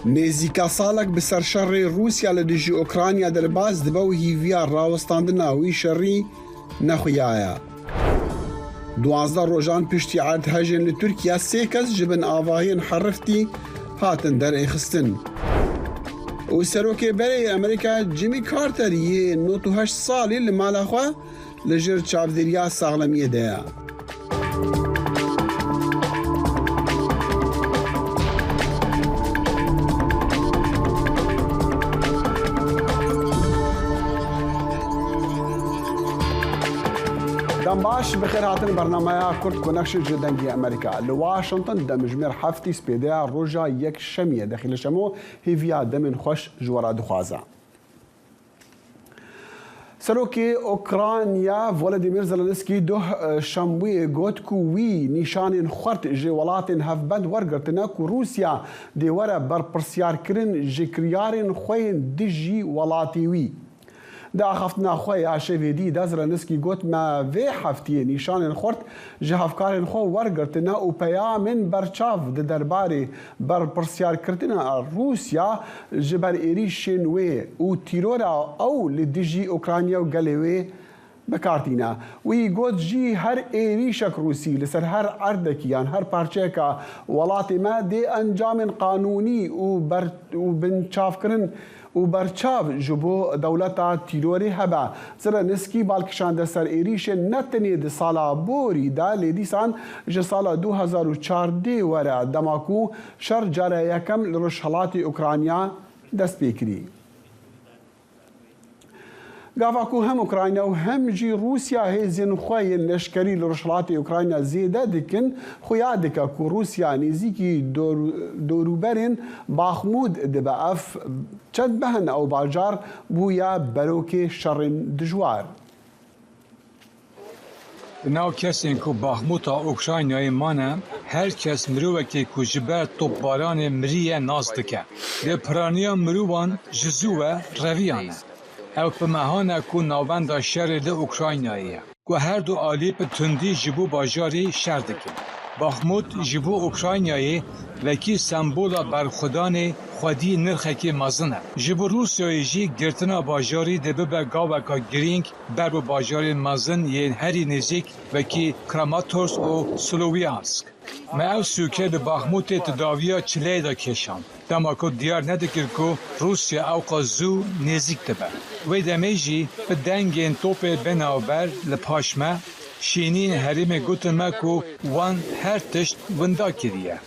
نزیکا سالک بسر شر روسیا لدیجی اوکراینیا دلباز دبو هیویا راوستاندناوی شری نخویایا. 12 روزان پشتی عرض هجن لترکیا 3 کس جبن آواهین حرفتی هاتن در اخستن. و سروک بری امریکا جیمی کارتر یه 98 سالی لمالا خواه لجر چاودریا ساغلمیه دیا. باش بخير هاتن برنامج كرد كونكشن جدنجي امريكا لواشنطن دمجمر حفتي سبيدا روجا يك شميه داخل شمو هيفيا دمن خوش جورا دخوازا سروكي اوكرانيا فولاديمير زيلنسكي ده شموي غوتكو وي نشان خرط جي ولاتن هفبند ورغرتنا كو روسيا دي ورا بر برسيار كرين جي كريارين خوين دجي ولاتي وي دا خفتنا خويا شفيدي دا زيلنسكي قوت ما في حفتي نشان خورت جهافكار خو ورغرتنا و بيا من برچاف د درباري بر برسيار كرتنا روسيا جبر ايريشن وي و تيرورا او لدجي اوكرانيا و غليوي بكارتينا وي قوت جي هر ايريشك روسي لسر هر عردكيان هر بارچيكا ولاتي ما دي انجام قانوني و بنچاف كرن و برچاو جبو دولتا تیروری هبا زيلنسكي بالکشان ده سر ایریش نتنی ده سالا بوری دا لیدیسان جه سالا 2014 ورا دماکو شر جاره یکم لرشحلات اوکرانیا دست بکری. گاواکو هم اوکراینیا و هم جی روسیا هزین خوی لشکری لرشحلات اوکراینیا زیده دکن خویا دکا کو روسیا نزیکی دوروبرین باخمود دبا اف چند بهن او باجار بویا بروک شرن دجوار. ناو کسین کو باخموتا اوکراینای مانه هر کس مروکی کو جبر توپباران مریه ناز دکه. ده پرانیا مروان جزوه رویانه. او په مهانه کو ناوند شر د اوکراینایه کو هر دو آلی په تندی جبو باجاری شر دکه باخمود جبو اوکراینایه وکی سمبولا برخودان خودی نرخکی مازنه جبو روسیای جی گرتنا باجاری د به گاوکا گرینگ بر باجاری مازن یه هری نزیک وکی کراماتورس او سلوویانسک ما او سوکه د باخمود تداویا چلی دا کشان دماکو دیار ندکر که روسیا او قازو نزیک دبه و دمیجی به دنگین توپ بنابر لپاشمه شینین حریم گوتن مکو وان هر تشت وندا کریه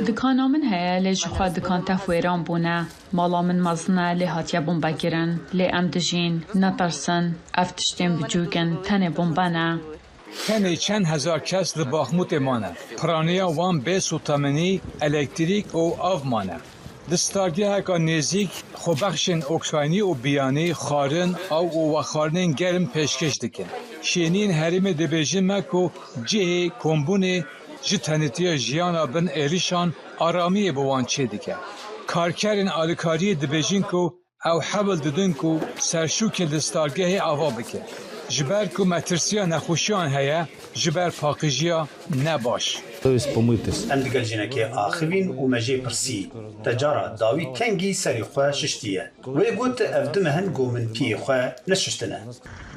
دکانا من هیا لی جخوا دکان تفویران بونه مالا من مزنه لی هاتیا بومبا گیرن لی ام دجین نترسن افتشتین بجوگن تنه بومبا نه تنه چند هزار کس لباخموت مانه پرانیا وان به سوتامنی الکتریک او آف مانه دستارگی هکا نزیک خوبخشن اوکراینی و بیانی خارن او و خارنین گرم پیشکش دکن شینین حریم دبیجین مکو جه کمبون جه تنیتیا جیانا بن ایریشان آرامی بوان چه دکن کارکرین آلکاری دبیجین کو او حبل ددن کو سرشوک دستارگی آوا بکن جبر کو مترسیا نخوشیان هیا جبر پاکجیا نباش اندگل جنکی آخوین و مجی پرسی تجارت داوی کنگی سری خواه ششتیه و گوت افدمهن گومن پی خواه نششتنه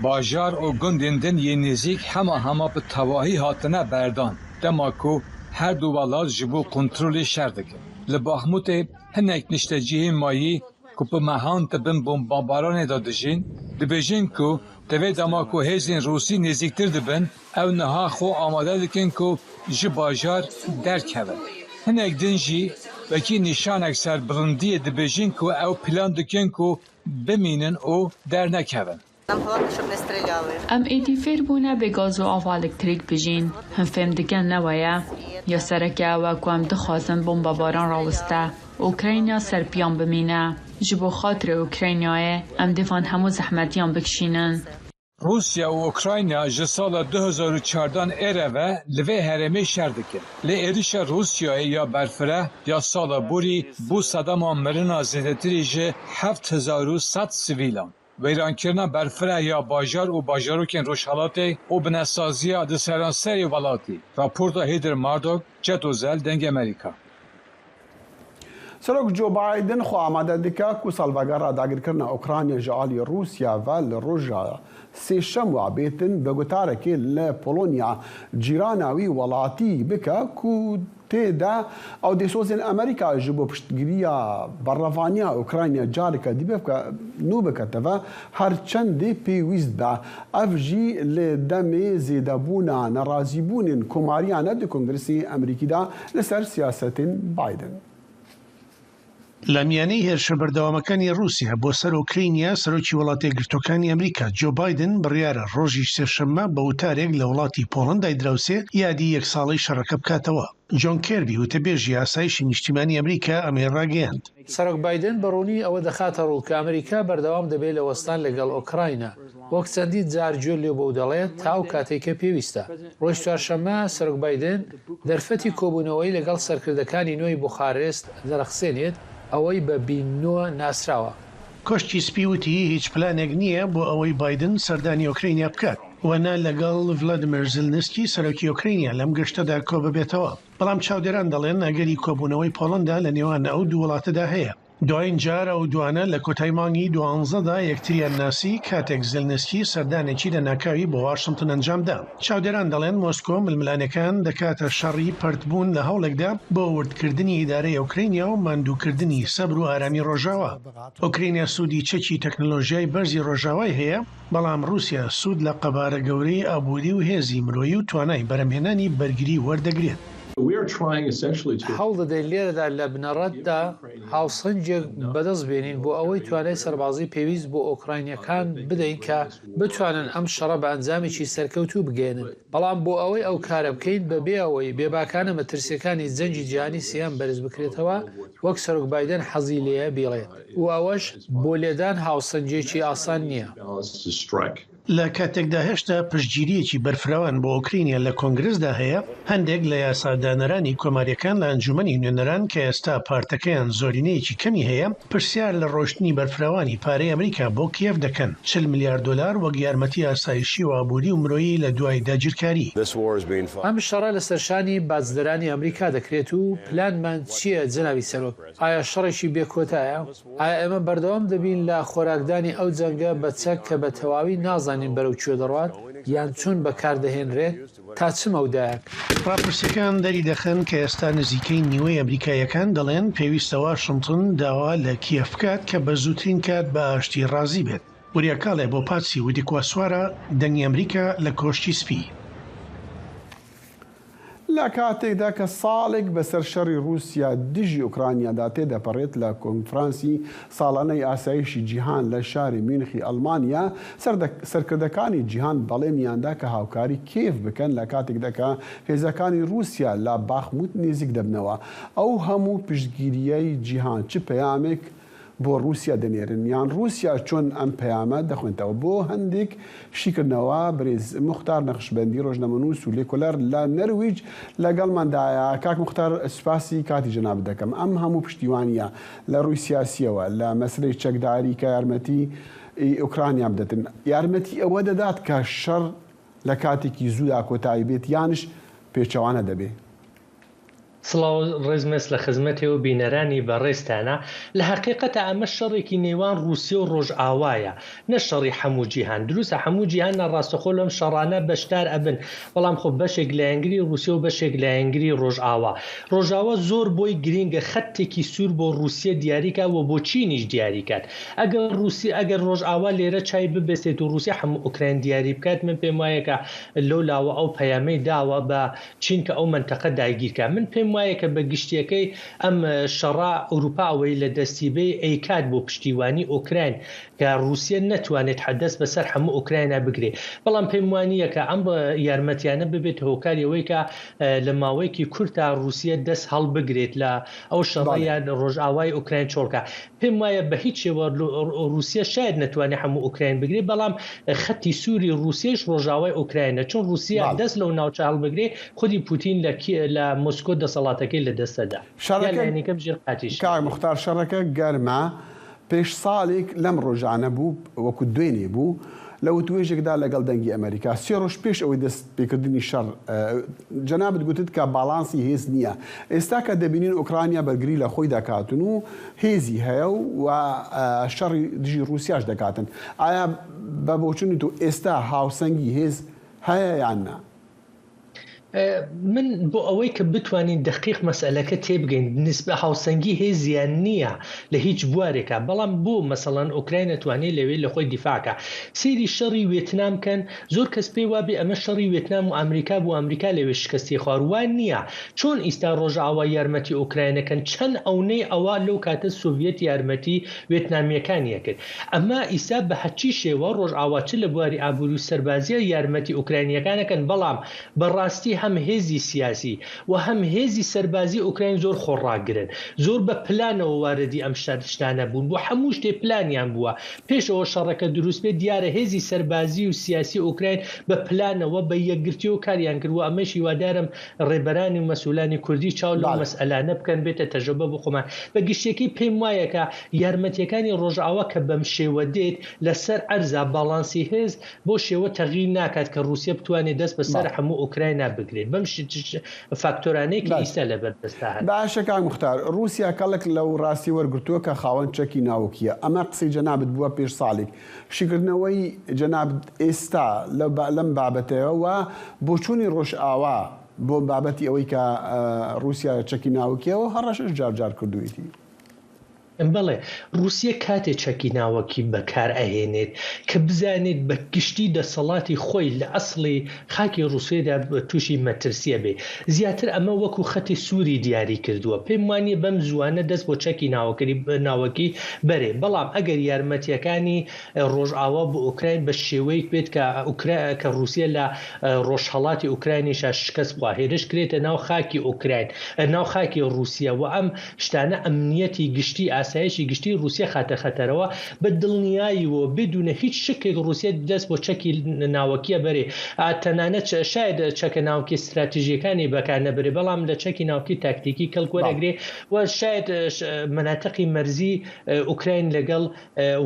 باجار و گندندن یه نزیک همه به تواهی هاتنه بردان دماکو هر دو ولاد جبو کنترل شردکه لباخموت هنک نشتجیه مایی که به مهان تبن بمباران دادجین دبیجین که دوی دماکو هزین روسی نزیکتر دبن او نها خو آماده دکن که جی باجار درک هوا هنک دنجی وکی نشان اکثر برندی دبیجین که او پلان دکن که بمینن او در نکهون ام ایدی فیر بونه به گاز و آوا الکتریک بجین هم فهم دکن نوایا یا سرکه او کوام دخوازن بمباران راوسته اوکراینیا سرپیان بمینه جبو خاطر اوکراینیای ام دفان همو زحمتیان بکشینن روسیا و اوکراینیا جه سال 2014 ایره و لوی هرمی شردکن. لی ایریش روسیای یا برفره یا سال بوری بو صدام مرنا زندتری جه 7100 سویلان. ویران کرنا برفره یا باجار و باجاروکن روشحالاتی و بنسازی ده سرانسری ولاتی. راپورتا هیدر ماردوک جت اوزل دنگ امریکا. سرۆک جۆ بایدن خۆ ئامادە دکا و ساڵڤەگەڕ ڕداگیرکردنە ئۆکرانیا ji aliyê Rûsya ve li roja sêşemwa bêtin bi gutarekê li Polonyا cîrana wî welatî bike ku têde ew dêsozên Amerîka ji bo piştgiriya berrevaniya Ukrayna careke dîbe nû biketeve her çendê pêwîst be. Ev jî li demê zêdebûna nerazîbûnên komariya ne di Kongresê Amerîkî de li ser siyasetên Biden. لە میانەی هێرشە بەردەوامەکانی رووسیا بۆ سەر ئۆکرینیا سەرۆکی وڵاتە یەکگرتووەکانی ئەمریکا جو بایدن بڕیارە ڕۆژی سێشەممە بە وتارێک لە وڵاتی پۆڵەندای دراوسێ یادی یەک ساڵەی شەڕەکە بکاتەوە. جۆن کێربی وتەبێژی ئاسایشی نیشتیمانی ئەمریکا ئەمێ ڕاگەیاند. سەرۆک بایدن بەڕوونی ئەوە دەخاتە ڕوو کە ئەمریکا بەردەوام دەبێت لە وەستان لەگەڵ ئۆکراینە وەک چەندی جار گوێ لێ بۆ دەڵێت تاو کاتێککە پێویستە. ڕۆژ چوارشەممە سەرۆک بایدن دەرفەتی کۆبوونەوەی لەگەڵ سەرکردەکانی نوێی بوخارست دەرەخسێنێت ئەوەی بە بینوە ناسراوە. کۆشتی سپی وتی هیچ پلانێک نییە بۆ ئەوەی بایدن سەردانی ئۆکرینیا بکات وەنا لەگەڵ ڤلادیمیر زلنسکی سەرۆکی ئۆکرینیا لەم گەشتەدا کۆ ببێتەوە. بەڵام چاودێران دەڵێن ئەگەری کۆبوونەوەی پۆڵەندا لە نێوان ئەو دوو وڵاتەدا هەیە. دوایین جار ئەو دوانە لە کۆتای مانگی 12دا یەکتریان ناسی کاتێک زلنسکی سەردانێکی لە ناکاوی بۆ واشنگتن ئەنجامدا. چاودێران دەڵێن مۆسکۆ ململانەکان دەکاتە شەڕی پەرتبوون لە هەوڵێکدا بۆ وردکردنی ئیدارەی ئۆکرینیا و ماندووکردنی سەبر و ئارامی ڕۆژاوە. ئۆکرینیا سوودی چەکی تەکنۆلۆژیای بەرزی ڕۆژاوای هەیە، بەڵام رووسیا سوود لە قەبارە گەورەی ئابووری و هێزی مرۆیی و توانای بەرهەمهێنانی بەرگری وەردەگرێت. هەوڵ دەدەین لێرەدا لە بنەڕەتدا هاوسەنجێک بەدەست بێنین بۆ ئەوەی توانای سەربازی پێویست بۆ ئۆکراینیەکان بدەین کە بتوانن ئەم شەڕە بە ئەنجامێکی سەرکەوتوو بگێنن. بەڵام بۆ ئەوەی ئەو کارە بکەین بەبێ ئەوەی بێباکانە مەترسیەکانی جەنگی جیهانی سیان بەرز بکرێتەوە وەک سەرۆک بایدن حەزی لێیە بیڵێت و ئەوەش بۆ لێدان هاوسەنجێکی ئاسان نییە. لە کاتێکدا هێشتا پشتگیریەکی بەرفراوان بۆ ئۆکرینیا لە کۆنگرسدا هەیە، هەندێک لە یاسادانەرانی کۆماریەکان لە ئەنجومەنی نوێنەران کە ئێستا پارتەکەیان زۆرینەیەکی کەمی هەیە پرسیار لە ڕۆشتنی بەرفراوانی پارەی ئەمریکا بۆ کیێف دەکەن 40 میلیارد دلار وەک یارمەتی ئاسایشی و ئابووری و مرۆیی لە دوای داگیرکاری. ئەم شەڕە لە سەرشانی بازرگانی ئەمریکا دەکرێت و پلانمان چییە جەناوی سەرۆک؟ ئایا شەڕێکی بێکۆتایە؟ ئایا ئێمە بەردەوام دەبین لە خۆراکدانی ئەو جەنگە بە چەک کە بە تەواوی نازانین بەرەو کوێ دەڕوات یان چۆن بەکاردەهێنرێت تا چ مەودایەک؟ ڕاپرسیەکان دەری دەخەن کە ئێستا نزیکەی نیوەی ئەمریکایەکان دەڵێن پێویستە واشنگتن داوا لە کیێف بکات کە بە زووترین کات بە ئاشتی ڕازی بێت. وریاکاڵێ بۆ پاتسی ودیکوا سوارە دەنگی ئەمریکا لە کۆشتی سپی. لە کاتێکدا کە ساڵێک بەسەر شەڕی رووسیا دژی ئوکرانیادا تێدەپەڕێت لە کۆنفرانسی ساڵانەی ئاسایشی جیهان لە شاری میونخی ئەڵمانیا سەرکردەکانی جیهان بەڵێنیاندا کە هاوکاری کیف بکەن لە کاتێکدا کە هێزەکانی رووسیا لە باخموت نزیک دەبنەوە. ئەو هەموو پشتگیریەی جیهان چ پەیامێک بۆ رووسیا دەنێرن یان رووسیا چۆن ئەم پەیامە دەخوێنتەوە بۆ هەندێک شیکردنەوە برێز مختار نەخشبەندی ڕۆژنەمەنووس و لێکۆلەر لە نەرویج لەگەڵماندایە. کاک مختار سوپاسی کاتی جەناب دەکەم. ئەم هەموو پشتیوانیە لە ڕووی سیاسیەوە لە مەسلەی چەکداری کە یارمەتی ئوکرانیا بدەن یارمەتی ئەوە دەدات کە شەڕ لە کاتێکی زوودا کۆتایی بێت یانش پێچەوانە دەبێت؟ سڵاو ڕێزمەس لە خزمەتێ و بینەرانی بەڕێستانە لە حقیقەتە ئەمە شەڕێکی نێوان رووسیا و ڕۆژئاوایە نە شەڕی هەموو جیهان. دروستە هەموو جیهان ڕاستەخۆ لەم شەڕانە بەشدار ئەبن بەڵام خۆ بەشێک لە ئەنگری رووسیا و بەشێک لە ئەنگری ڕۆژئاوا. ڕۆژئاوا زۆر بۆی گرینگە خەتێکی سوور بۆ رووسیا دیاریکە و بۆ چینیش دیاریکات. ئەگەر ڕۆژئاوا لێرە چای ببێسێت و رووسیا هەموو ئوکراین دیاری بکات من پێم وایە کە لەو لاوە ئەو پەیامەی داوە بە چین کە ئەو منتەقە داگیرکە. من پێم وایە کە بە گشتیەکەی ئەم شەڕا ئەوروپاوەی لە دەستیبەی ئەیکات بۆ پشتیوانی ئۆکراین کە رووسیا نەتوانێت حەدەست بەسەر هەموو ئۆکراینە بگرێ. بەڵام پێم وانییە کە ئەم یارمەتیانە ببێت هۆکاریەوەی کە لە ماوەیەکی کورتا رووسیا دەست هەڵ بگرێت لە ئەو شەڕیان ڕۆژئاوای ئۆکراین چۆڵکە. پێم وایە بە هیچ شێوە رووسیا شاید نەتوانێت هەموو ئۆکراین بگرێت بەڵام خەتی سووری رووسیاش ڕۆژاوای ئۆکراینە چون رووسیا دەست لەو ناوچە هەڵ بگرێ خودی پوتین لە مۆسکۆ دەسەڵاتەکەی لە دەستەدا. کاک مختار شەڕەکە گەرمە پێش ساڵێک لەم ڕۆژانە بوو وەکو دوێنێ بوو لو توێژێکدا لەگەڵ دەنگی ئەمریکا 3 ڕۆژ پێش ئەوەی دەست پێکردنی شەڕ جەنابەت گوتت کە باڵانسی هێز نییە. ئێستا کە دەبینین ئوکرانیا بەرگری لە خۆی دەکاتن و هێزی هەیە و شەڕی دژی رووسیاش دەکاتن. ئایا بە بۆچوونی تو ئێستا هاوسەنگی هێز هەیە یان نا؟ من بۆ ئەوەی کە بتوانین دقیق مەسئلەکە تێبگەین نسبە هاوسەنگی هێزیان نییە لە هیچ بوارێکە، بەڵام بۆ مەسەڵەن ئوکراین نەتوانێت لەوێ لە خۆی دیفاکە. سێری شەڕی وێتنام کەن، زۆر کەس پێی وابێ ئەمە شەڕی وێتنام و ئەمریکا بۆ ئەمریکا لەوێ شکستی خواروان نییە. چۆن ئیستا ڕۆژئاوا یارمەتی ئوکراینەکەن چەند ئەوەی ئەوە لەو کاتە سۆڤێت یارمەتی وێتنامیەکانیە کرد. ئەمە ئیستا بە هەچی شێوە ڕۆژئاوا چ لە بواری ئابووری و سەربازیە یارمەتی ئوکراینیەکانەکەن، بەڵام بەڕاستی هەم هێزی سیاسی و هەم هێزی سەربازی ئوکراین زۆر خۆڕاگرن، زۆر بە پلانەوە واردی ئەم شتانە بوون، بۆ هەموو شتێ پلانیان بووە. پێشەوە شەڕەکە دروست بێت دیارە هێزی سەربازی و سیاسی ئوکراین بە پلانەوە بە یەکگرتی و کاریان کردووە. ئەمەش هیوادارم ڕێبەرانی و مەسئولانی کوردی چاو لەو مەسئلانە بکەن بێتە تەجربە بۆ خۆمان. بە گشتێکی پێم وایە کە یارمەتیەکانی ڕۆژئاوا کە بەم شێوە دێت لەسەر ئەرزا باڵانسی هێز بۆ شێوە تەغییر ناکات کە رووسیا بتوانێت دەست بەسەر هەموو ئوکراینە بگرێت. بەم فاکتۆرانەی کە ئیستا لەبەردەستە هەن. باشەکە مختار، رووسیا کەڵک لەو ڕاستی وەرگرتووە کە خاوەن چەکی ناوکیە. ئەمە قسەی جەنابەت بووە پێش ساڵێک. شیکردنەوەی جەنابەت ئێستا لەم بابەتەوە و بۆچوونی ڕۆژئاوا بۆ بابەتی ئەوەی کە رووسیا چەکی ناوکیەوە هەڕەشش جار کردوویەتی. بەڵێ رووسیا کاتێ چەکی ناوەکی بەکار ئەهێنێت کە بزانێت بە گشتی دەسەڵاتی خۆی لە ئەسڵی خاکی رووسێدا تووشی مەترسیە بێ. زیاتر ئەمە وەکو خەتی سووری دیاری کردووە. پێم وانیە بەم زوانە دەست بۆ چەکی ناوەکی بەرێ. بەڵام ئەگەر یارمەتیەکانی ڕۆژئاوا بۆ ئوکراین بە شێوەیەک بێت کە رووسیا لە ڕۆژهەڵاتی ئوکراینیشا شکست بخوا، هێرش کرێتە ناو خاکی ئوکراین، ناو خاکی رووسیا، و ئەم شتانە ئەمنیەتی گشتی ئاسایشی گشتی رووسیا خاتە خەتەرەوە بە دڵنیاییەوە بدونە هیچ شکێک رووسیا دەست بۆ چەکی ناوەکیە بەرێ. تەنانەت شاید چەکە ناوکی استراتیژیەکانی بەکار نەبرێ، بەڵام لە چەکی ناوکی تاکتیکی کەلکوەرەگرێ و شاید مناتقی مەرزی ئوکراین لەگەڵ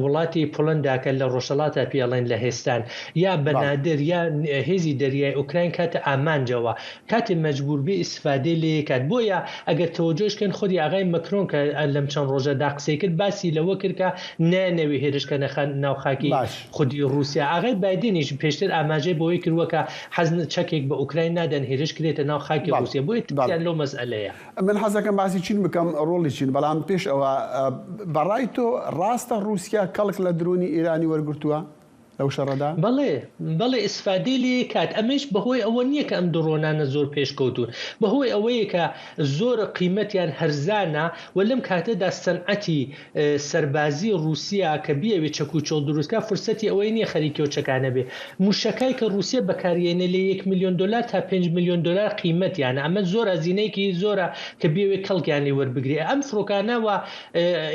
وڵاتی پۆڵەنداکە لە ڕۆژهەڵاتە پێڵێن لە هێستان یا بەنادر یا هێزی دەریای ئوکراین کاتە ئامانجەوە کاتێ مەجبور بێ ئیسفادەی لێ کات. بۆیە ئەگەر تەوەجۆشکەن خودی ئاغای مەکرۆن کە لەم چەند ڕۆژە قسەی کرد باسی لەوە کرد کە نانەوێ هێرشکە ناوخاکی خودی رووسیا. ئاغای بایدنیش پێشتر ئاماژەی بۆی کردووە کە حەزن چەکێک بە ئوکراین نادەن هێرش کرێتە ناو خاکی رووسیا. بۆیە تیان لەو مەسئلەیە. من حەزەکەم باسی چین بکەم ڕۆڵی چین، بەڵام پێش ئەوە بەڕای تۆ ڕاستە رووسیا کەڵک لە درۆنی ئێرانی وەرگرتووە لەو شەڕەدا؟ بەڵێ ئیسفادەی لێ کات. ئەمەش بەهۆی ئەوە نییە کە ئەم درۆنانە زۆر پێشکەوتون، بەهۆی ئەوەیە کە زۆر قیمەتیان هەرزانە و لەم کاتەدا سەنعەتی سەربازی رووسیا کە بیاوێ چەک و چۆڵ دروستکە فرسەتی ئەوەی نییە خەریکەوە چەکانە بێ. موشەکەی کە رووسیا بەکارهێنێ لە 1 ملیۆن دلار تا 5 ملیۆن دلار قیمەتیانە. ئەمە زۆر ئەزینەیەکی زۆرە کە بیاوێ کەڵکیان لێ وەربگرێ. ئەم فڕۆکانەوە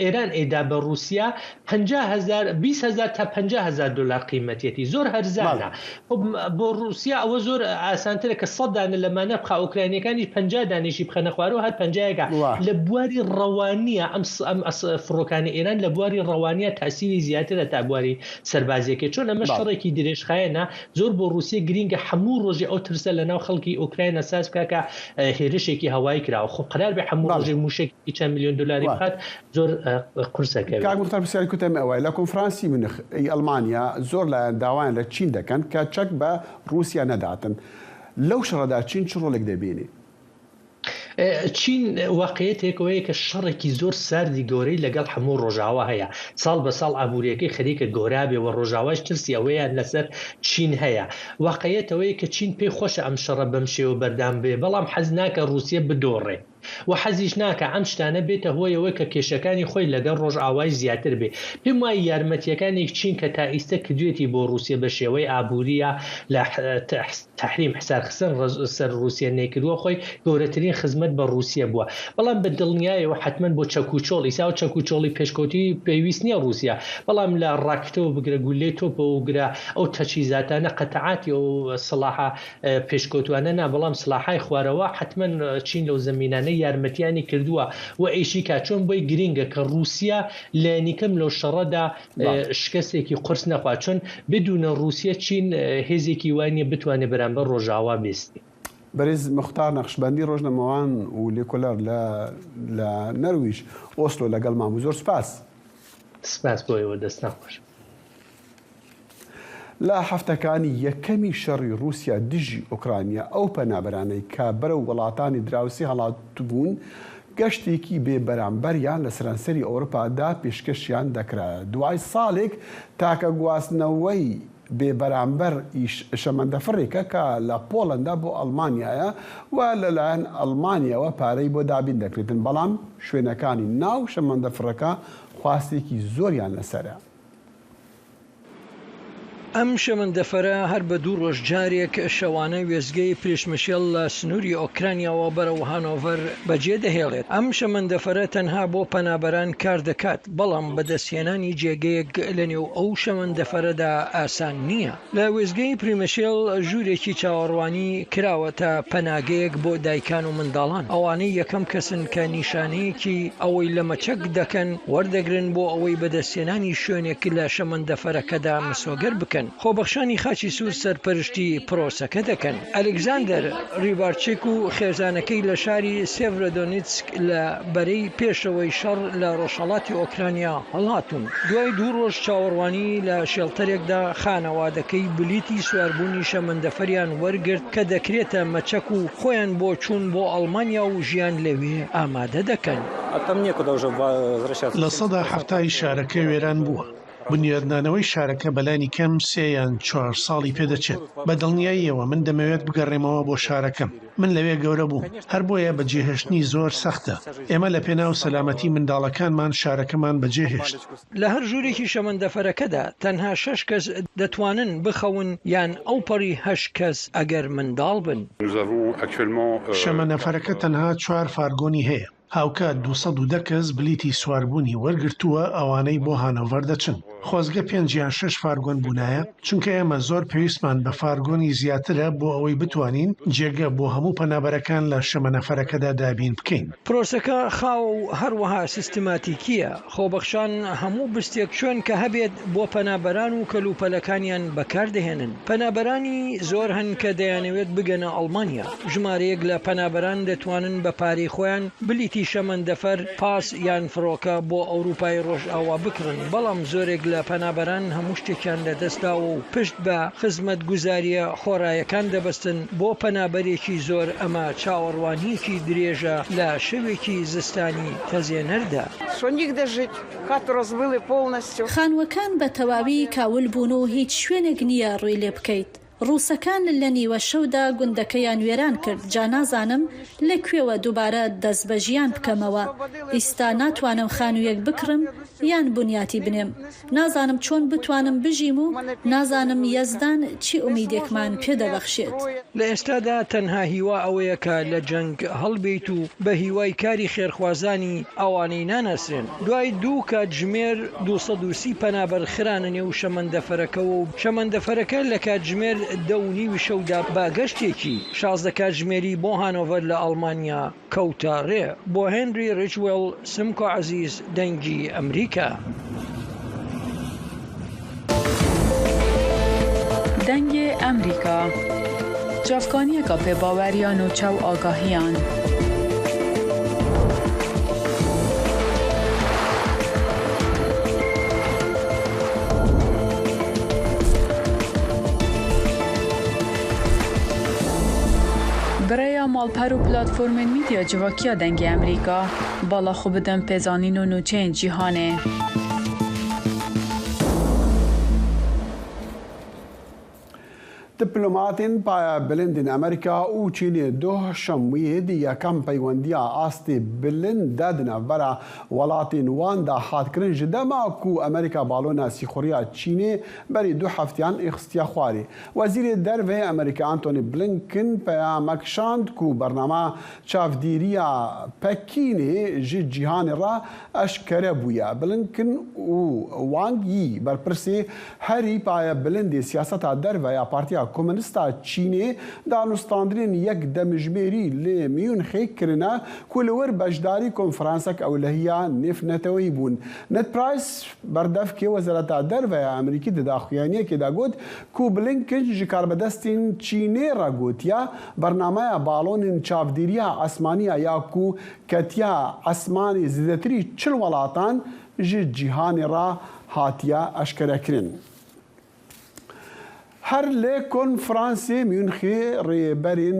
ئێران ئێدا بە رووسیا 20,000 تا 50,000 دلار قیمەتێتی زۆر هەرزانە. بۆ رووسیا ئەوە زۆر ئاسانترە کە 100 دانە لەمانە بخا ئوکراینیەکانی 50 دانیشی بخەنە خوارەوە هەر 50 لە بواری ڕەوانیە. ئەم فڕۆکانی ئێران لە بواری ڕەوانیە تاسیری زیاترە تا بواری سەربازیەکە. چۆن ئەمە شەڕێکی درێژخایەنە زۆر بۆ رووسیا گرینگە هەموو ڕۆژێ ئەو ترسە لە ناو خەڵکی ئوکراین ئەساس بکە کە هێرشێکی هەوایی کراوە. خۆ قرار بێ هەموو ڕۆژێ موشێکی چەند ملیۆن دلاری بخات زۆر قورسەکە. کاک مختار پرسیاری کوتەم ئەوەیە لە کۆنفرانسی مونخ ئەڵمانیا زۆر لە داوایان لە چین دەکەن کە چەک بە رووسیا نەداتن. لەو شەڕەدا چین چ ڕۆڵێک دەبینێ؟ چین واقعیتێکەوەیە کە شەڕێکی زۆر ساردی گەورەی لەگەڵ هەموو ڕۆژاوا هەیە. ساڵ بە ساڵ ئابوووریەکەی خەریکە گۆرابێ و ڕۆژاواش ترسی ئەوەیان لەسەر چین هەیە. واقعیتەوەی کە چین پێی خۆشە ئەم شەڕە بەم شێوە بەردام بێ، بەڵام حەز ناکە رووسیا بدۆڕێ و حەزیش ناکە ئەم شتانە بێتە هۆیەوەی کە کێشەکانی خۆی لەگەڵ ڕۆژئاوای زیاتر بێ. پێم وایە یارمەتیەکانی چین کە تا ئیستا کردوێتی بۆ رووسیا بە شێوەی ئابووریە لە تحریم حسارخستن سەر رووسیا نێکردووە خۆی گەورەترین خزمەت بە رووسیا بووە. بەڵام بە دڵنیایەوە حتمما بۆ چەکوچۆڵ ئیسا و چەکوچۆڵی پێشکەوتی پێویست نییە رووسیا، بەڵام لە ڕاکتەوە بگرە گولێ تۆپە و گرە ئەو تەچیزاتانە قەتەعاتی و سلاح پێشکەوتوانە نا، بەڵام سلاحای خوارەوە حتمما چین لەو زمینانە یارمەتیانی کردووە و ئیشیکا چۆن بۆی گرینگە کە رووسیا لایەنیکەم لەو شەڕەدا شکستێکی قورس نەخوا چۆن بدونە رووسیا چین هێزێکی وانە بتوانێت بەرامبەر ڕۆژاوا بیستی. بەرز مختار نەخشبەندی ڕۆژنەمەوان و لێکۆلەر لە نەرویج ئۆسلۆ لەگەڵ مام زۆر سپاس بۆیەوە دەستان خۆش. لە هەفتەکانی یەکەمی شەڕی رووسیا دژی ئۆکرانیا ئەو پەنابەرانەی کە بەرەو وڵاتانی دراوسی هەڵاتبوون گەشتێکی بێ بەرامبەریان لە سەرانسەری ئەوروپادا پێشکەشیان دەکرا. دوای ساڵێک تاکە گواستنەوەی بێبەرامبەر شەمەندەفڕێکە کە لە پۆڵەندا بۆ ئەڵمانیایە و لەلایەن ئەڵمانیەوە پارەی بۆ دابین دەکرێتن، بەڵام شوێنەکانی ناو شەمەندەفڕەکە خواستێکی زۆریان لەسەرە. ئەم شەمەندەفەرە هەر بە دوو ڕۆژ جارێک شەوانە وێزگەی پێشمەشێل لە سنووری ئۆکرانیاوە بەرەو هانۆڤەر بەجێ دەهێڵێت. ئەم شەمەندەفەرە تەنها بۆ پەنابەران کار دەکات، بەڵام بەدەستهێنانی جێگەیەک لە نێو ئەو شەمەندەفەرەدا ئاسان نییە. لە وێزگەی پریمەشێل ژوورێکی چاوەڕوانی کراوە تا پەناگەیەک بۆ دایکان و منداڵان. ئەوانەی یەکەم کەسن کە نیشانەیەکی ئەوەی لە مەچەک دەکەن وەردەگرن بۆ ئەوەی بەدەستهێنانی شوێنێک لە شەمەندەفەرەکەدا مسۆگەر بکەن. خۆبەخشانی خاچی سوور سەرپەرشتی پرۆسەکە دەکەن. ئەلێکزاندەر ریبارچێک و خێزانەکەی لە شاری سێڤرۆدۆنیتسک لە بەرەی پێشەوەی شەڕ لە ڕۆژهەڵاتی ئۆکرانیا هەڵهاتون. دوای دوو ڕۆژ چاوەڕوانی لە شێڵتەرێکدا خانەوادەکەی بلیتی سواربوونی شەمەندەفەریان وەرگرت کە دەکرێتە مەچەک و خۆیان بۆ چوون بۆ ئەڵمانیا و ژیان لەوێ ئامادە دەکەن. لە سەدا هەفتای شارەکە وێران بووە. بنیادنانەوەی شارەکە بەلانی کەم 3 یان 4 ساڵی پێدەچێت. بە دڵنیاییەوە من دەمەوێت بگەڕێمەوە بۆ شارەکەم. من لەوێ گەورە بووم، هەر بۆیە بەجێهێشتنی زۆر سەختە. ئێمە لە پێناو سەلامەتی منداڵەکانمان شارەکەمان بەجێهێشت. لە هەر ژوورێکی شەمەندەفەرەکەدا تەنها 6 کەس دەتوانن بخەون یان ئەو پەڕی 8 کەس ئەگەر منداڵ بن. شەمەندەفەرەکە تەنها 4 فارگۆنی هەیە. هاوکات 210 کەس بلیتی سواربوونی وەرگرتووە ئەوانەی بۆ هانۆڤەر دەچن. خۆزگە 5 یان 6 فارگۆن بوونایە، چونکە ئێمە زۆر پێویستمان بە فارگۆنی زیاترە بۆ ئەوەی بتوانین جێگە بۆ هەموو پەنابەرەکان لە شەمەندەفەرەکەدا دابین بکەین. پرۆسەکە خاو و هەروەها سیستماتیکیە. خۆبەخشان هەموو بستێک شوێن کە هەبێت بۆ پەنابەران و کەلوپەلەکانیان بەکاردەهێنن. پەنابەرانی زۆر هەن کە دەیانەوێت بگەنە ئەڵمانیا. ژمارەیەک لە پەنابەران دەتوانن بە پارەی خۆیان بلیتی شەمەندەفەر پاس یان فڕۆکە بۆ ئەوروپای ڕۆژئاوا بکڕن، بەڵام زۆرێک لە پەنابەران هەموو شتێکیان لەدەستاوە و پشت بە خزمەت گوزاریە خۆڕایەکان دەبەستن بۆ پەنابەرێکی زۆر. ئەمە چاوەڕوانیەکی درێژە لە شەوێکی زستانی تەزێنەردا. خانوەکان بە تەواوی کاول بوون و هیچ شوێنێک نییە ڕووی لێ بکەیت. ڕووسەکان لە نیوە شەودا گوندەکەیان وێران کرد. جا نازانم لەکوێوە دووبارە دەست بە ژیان بکەمەوە. ئیستا ناتوانم خانوویەک بکڕم یان بنیاتی بنێم. نازانم چۆن بتوانم بژیم و نازانم یەزدان چی ئومیدێکمان پێدەبەخشێت. لە ئێستادا تەنها هیوا ئەوەیە کە لە جەنگ هەڵبێت و بە هیوای کاری خێرخوازانی ئەوانەی نانەسرێن. دوای دوو کاتژمێر 230 پەنابەر خرانە نێو شەمەندەفەرەکەەوە و شەمەندەفەرەکە لە کاتژمێر 2:30 شەودا باگەشتێکی 16 کاتژمێری بۆ هانۆڤەر لە ئەڵمانیا کەوتە ڕێ. بۆ هێنری ریچوێل سمکۆ عەزیز، دەنگی ئەمریکا. دەنگی ئەمریکا جافکانیەکە پێباوەریان و چاو ئاگاهیان. برای مالپەر و پلاتفۆرمên میدیا civakîya dengê Amerîka bala xwe bidin pêzanîn û nûçeyên cîhanê. دیپلۆماتین پایە بلندین ئەمریکا و چینê دوهشەمویê di yekem peywendiya astê bilind de di navbera welatên wan de hatkirin ji dema ku Amerîka balona sîxuriya Çînê berî du heftiyan xistiya xwarê. Wezîrê Derve Amerîka Antony Blinken peyamek şand ku bername çavdîriya Pekînê ji cîhanê re eşkere bûye. Blinken û Wang Yi berpirsê herî payە bilindê siyaseta derve ya Partiya کمونیستا چینی دانستاندرین یک دمجمێری لێ میونخی کرنا کولور بەشداری کۆنفرانسێک ئەولەهیە نێفنەتەوەی بوون. نت پرایس بەردەفکێ وەزارەتا دەرڤەیە ئەمریکی دەداخوێنیەکێدا گوت کو بلینکن ji کاربەدەستین چینێ ڕەگوتیا بەرنامەیە باڵۆنین چاودێریە ئەسمانیە یا کو کەتیا ئەسمانی زیدەتری چل وڵاتان ji cîhanê ra hatiye eşkerekirin. Her lê konferansê Münxê rêberên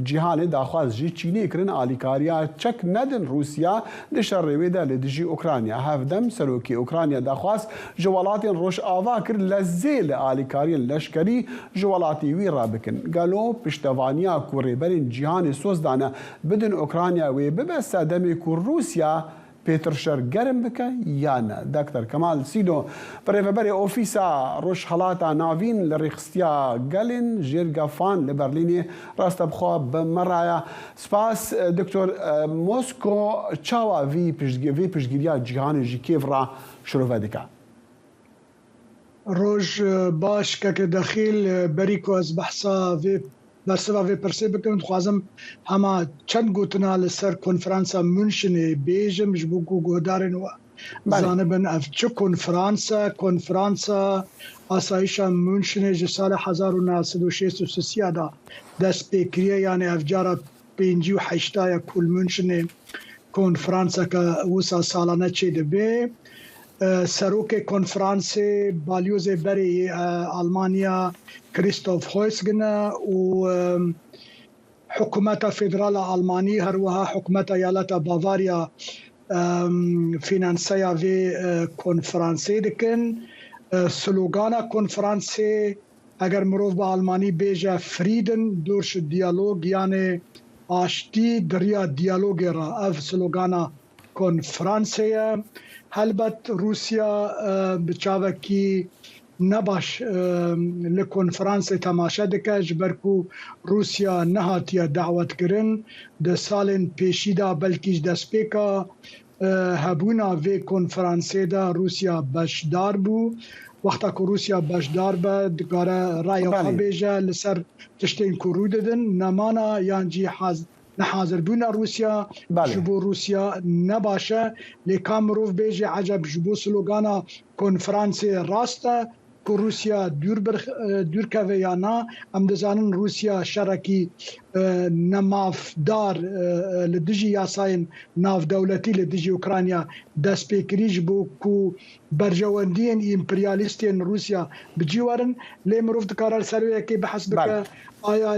cîhanê daxwaz jî Çînê kirin alîkariya çek nedin Rûsya di şerrê de li dijî Ukrayna. Hevdem serokê Ukrayna daxwaz ji welatên Rojava kir lezê li alîkariyên leşkerî ji welatê wî rabikin. Gelo piştevaniya ku rêberên cîhanê soz dane bidin Ukrayna wê bibe sedemê ku Rûsya پێترشەر گەرم بکە یانە. دکتەر کەمال سیدۆ پرێڤەبەرێ ئۆفیسا ڕۆژهەڵاتە ناوین لە ڕێخستیا گەلین ژێرگەفان لە بەرلینێ ڕاستە بخوا بمەڕایە. سپاس دکتۆر مۆسکۆ چاوە vî piştgiriya cîhanê jî kêv ra şirove dike. Roj baş keke dexîl berî ku ez behsa vê berseva vê pirsê bikim dixwazim hema çend gotina li ser konferansa Münşinê bêjim ji bo ku guhdarên we zanibin ev çi konferansa asayişa Münşinê ji sala 1966 da dest pêkiriye yani ev cara 58 ku li Münşinê konferanseke wisa salane çê dibe. Serokê konferansê balyozê berê Almanya Christoph Heusgen û hikûmeta federala Almanî her wiha hikûmeta eyaleta Bavarya finanseya vê konferansê dikin. Slogana konferansê eger mirov bi Almanî bêje Frieden durch Dialog yani aştî diriya diyalogê ra ev slogana konferansê ye. Helbet Rusya bi çavekî nebaş li konferansê temaşe dike ji ber ku Rusya nehatiye dawetkirin di salên pêşî da belkî ji destpêka hebûna vê konferansê de Rusya beşdar bû. Wexta ku Rusya beşdar be dikare raya xwe bêje li ser tiştên ku rû didin nemana yan jî nehazîrbûna Rusya ji bo Rusya nebaşe lê ka mirov bêje eceb ji bo slogana konferansê rast e ku Rusya dûrkeve ya na em dizanin Rusya şerekî nemavdar li dijî yasayên navdewletî li dijî Ukrayna destpêkirî ji bo ku berjewendiyên împeryalîstên Rusya bicî werin lê mirov dikare li ser wêyekê behs bike آیا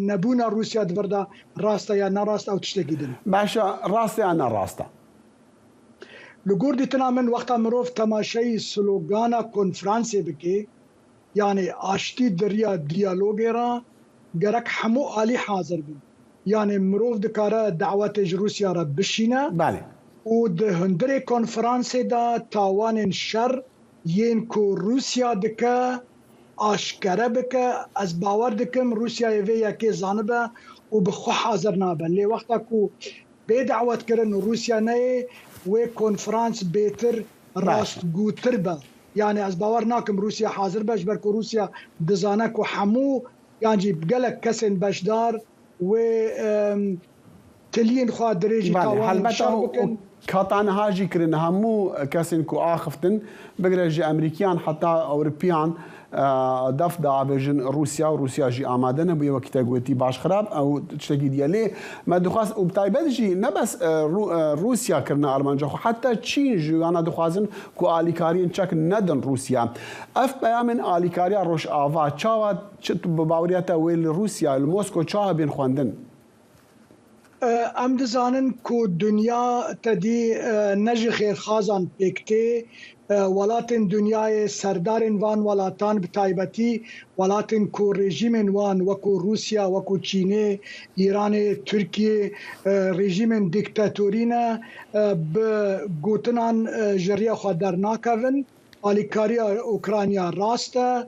نبونا روسیا دورده راسته یا نراسته او تشتکی دن؟ باشه راسته یا نراسته؟ لگور دیتنا من وقتا مروف تماشای سلوگانا کنفرانسی بکی یعنی آشتی دریا دیالوگی را گرک همو آلی حاضر بین یعنی مروف دکاره دعوت روسیا را بشینه بله و ده هندره کنفرانسی دا تاوان شر ین کو روسیا دکه آشکره بکه از باور دکم روسیا وی یکی زانبه و بخو حاضر نابه لی وقتا کو به دعوت کرن روسیا نه و کنفرانس بیتر راست گوتر به یعنی از باور ناکم روسیا حاضر بش برکو روسیا دزانه کو همو یعنی بگلک کسین بشدار و تلین خواه دریجی تاوان شر بکن کاتان هاجی کرن همو کسین کو آخفتن بگرج امریکیان حتی اوروپیان دف دا بجن روسیا و روسیا جی آماده نبوی وقتی گویی باش خراب او تشتگی دیاله ما دخواست و بتایبد جی نبس روسیا کرنا آلمانجا خو حتی چین جو انا دخوازن کو آلیکارین چک ندن روسیا اف بیامن آلیکاریا روش آوا چاوا چت باوریت ویل روسیا الموسکو چاوا بین خواندن ام دزانن کو دنیا تدی نجی خیر خازان پکتی ولاتن دنیای سردارن وان ولاتان بتایبتی ولاتن کو رژیمن وان وکو روسیا وکو چینه ایران ترکیه رژیمن دیکتاتورینا به گوتنان جریه خو در ناکون آلیکاریا اوکراینیا راسته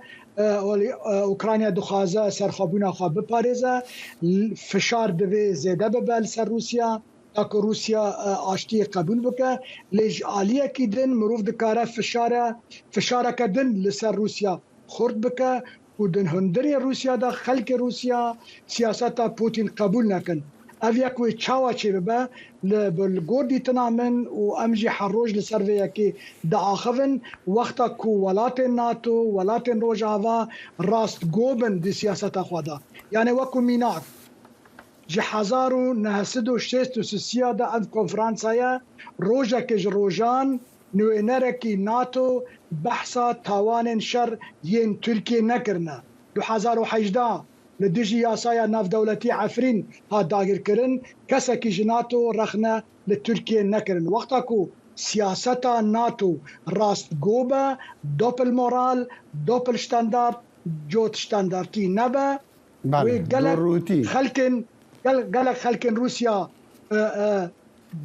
اوکراینیا دخوازه سرخابونا خو بپارێزه فشار دوی زیده ببل سر روسیا تاکو روسیا آشتی قبول بکه لیج آلیه کی دن مروف دکاره فشاره که دن لسر روسیا خورد بکه ودن هندري روسيا دا خلق روسيا سياستا بوتين قبول نكن افيك وي تشاوا تشيبا بالجوردي تنامن وامجي حروج لسرفيا كي دا اخفن وقتا كو ولاتن ناتو ولاتن روجافا راست جوبن دي سياستا خوادا يعني وكو ميناك جحازارو نهسدو شيستو سيادا اف كونفرانسايا روجا كج روجان نوينركي ناتو بحثا تاوان شر ين تركيا نكرنا 2018 لديجي ياسايا ناف دولتي عفرين ها داغر كرن كسكي جناتو رخنا لتركيا نكرن وقتكو سياستا ناتو راست جوبا دوبل مورال دوبل ستاندارد جوت ستاندارتي نبا وقالك خلكن روسيا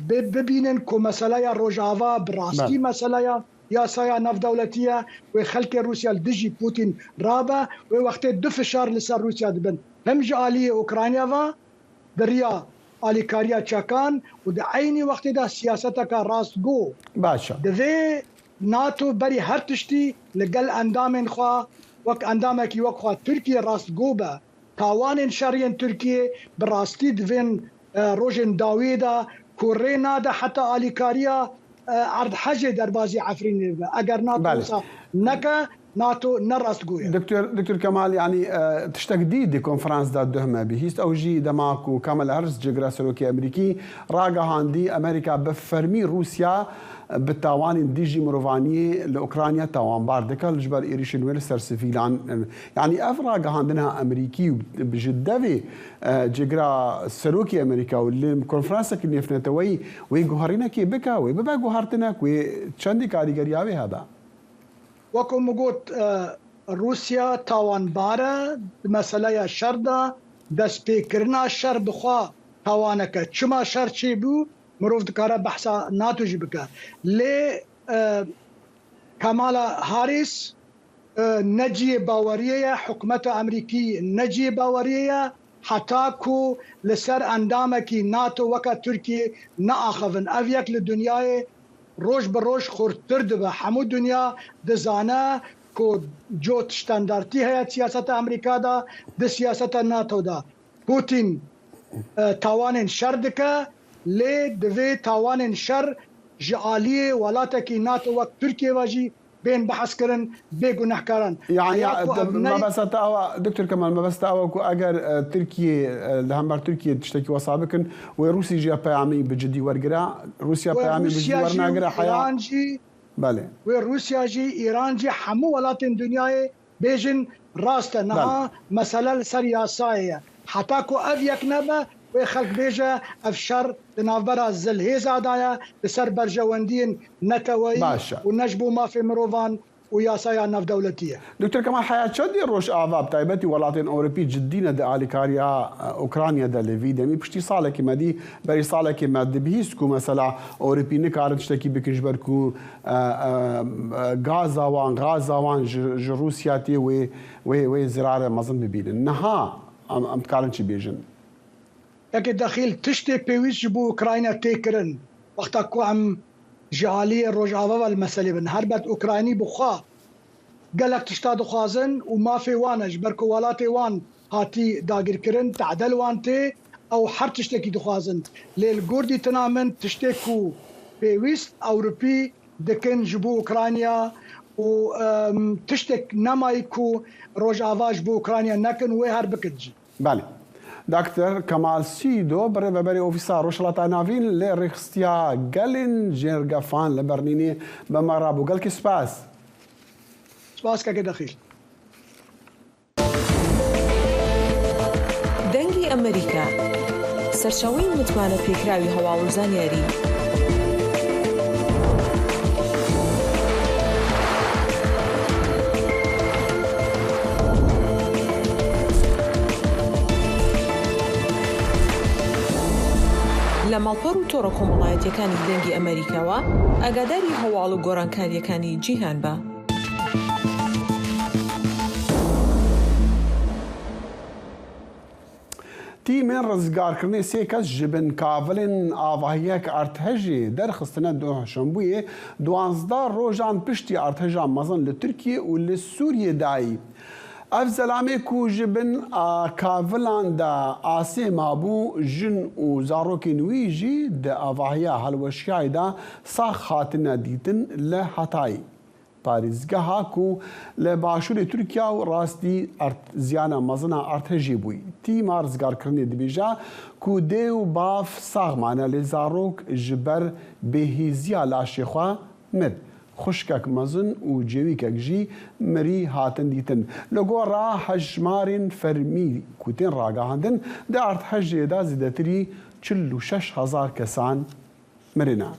ببينن كو مسألة روجافا براستي مسألة ياسايا ناف دولتية وخلك روسيا الدجي بوتين رابا ووقت دفشار لسر روسيا دبن هم جالية أوكرانيا دريا آليكاريا تشاكان وده عيني وقت ده سياستك راست جو باشا ده ناتو بري هرتشتي لقل أندامن خوا وك أندامك يوقع تركيا راست جو با تاوان شرين تركيا براستي دفن روجن داويدا كورينا ده حتى آليكاريا عرض حاجه دربازي عفرين اگر ناتو نكا ناتو نراست جويا دكتور كمال يعني تشتجديد دي كونفرنس دا دهمه بهيست او جي دماكو كامل هرس جغرا سلوكي امريكي راغا هاندي امريكا بفرمي روسيا بالتاوان ديجي مروفاني لاوكرانيا تاوان باردكا الجبر ايريشن ويلسر سفيلان يعني افراغا هاندنا امريكي بجدوي جغرا سلوكي امريكا واللي كونفرنس كني فنتوي وي جوهرينا كي بكا وي ببا جوهرتنا كوي تشاندي كاريغرياوي هذا وكم موجود روسيا تاوان بارا مسألة شردا دس بيكرنا شر بخوا تاوانك شما شر شيبو مروف دكارا بحثا ناتو جبكا لي كمالا هاريس نجي باورية حكومة أمريكي نجي باورية حتاكو لسر أندامكي ناتو وكا تركي ناخفن أفيك للدنيا روش بروش خورتر دبا حمو دنيا دزانا كو جوت ستاندارتي هي سياسة أمريكا دا دي سياسة ناتو دا بوتين تاوان شر دكا لي دوي تاوان شر جعالية ولاتكي ناتو وقت تركيا واجي بين بحث كرن بيقو كارن يعني ما بس تاوا دكتور كمال ما بس تاوا كو اگر تركيا لهمبر تركيا تشتكي وصابكن وروسيا جي بيعمي بجدي ورقرا روسيا بيعمي بجدي ورناقرا حياه بله وروسيا جي ايران جي حمو ولاتن دنياي بيجن راستنا مساله سرياسايه حتى كو افيك نبا وخلق بيجا افشر لنافبرا الزلهيزة دايا لسر برجواندين نتوي ونجبو ما في مروفان وياسايا ناف دولتية دكتور كمال حياة شدي روش اعضاب تايبتي ولاتين اوروبي جدينا دا آليكاريا اوكرانيا دا ليفي دمي بشتي صالة كما دي بري صالة كما دي بهيسكو مثلا اوروبي نكارد تشتكي بكنجبركو غازاوان جروسياتي وي زرارة مظن ببين نها ام تكارن شي بيجن اكيد داخل تشتي بيويس جبو اوكرانيا تيكرن وقتا كو عم جعالية روجافا المسألة بن هربت اوكراني بخوا قالك تشتادو خازن وما في وانج بركو ولاتي وان هاتي داقر كرن تعدل وانتي او حر تشتكي دخازن للجوردي تنامن تشتكو بيويس اوروبي دكن جبو اوكرانيا وتشتك نمايكو روجافا جبو اوكرانيا نكن وهر بكتجي بالي دكتور كمال سيدو بري اوفيسار وشلاطا نافين لريخستيا قالن جيرغافان لبرنيني بمرابو قالك سباس كاكي دخيل دنگی ئەمریکا سەرچاوەی متمانە پێکراوی هەواڵ و زانیاری لە ماڵپەڕ و تۆڕە کۆمەڵایەتیەکانی دەنگی ئەمریکاوە ئاگاداری هەواڵ و گۆڕانکاریەکانی جیهان بە. تیمên rizgarkirinê sê kes ji bin kavilên avahiyek artêşê derxistina Duhşembûyê 12 rojan piştî artêşa mezin li Tirkiye û li Sûriyê dayî. اف زلامه کو جبن کاولان دا آسی مابو جن و زاروکین ویجی دا آواهیا هلوشیای دا ساخ خاتنا دیتن لحتای پاریزگاه کو لباشور ترکیه و راستی زیانا مزنا ارتجی بوی تی مارزگار کرنی دبیجا کو دیو باف ساغمانه لزاروک جبر بهیزیا لاشیخوا مد خوشکک مزن و جویکک جی مری هاتن دیتن لگو را حجمارین فرمی کوتین راگاهندن دا ارت حجی دا زیدتری 46,000 کسان مرنا.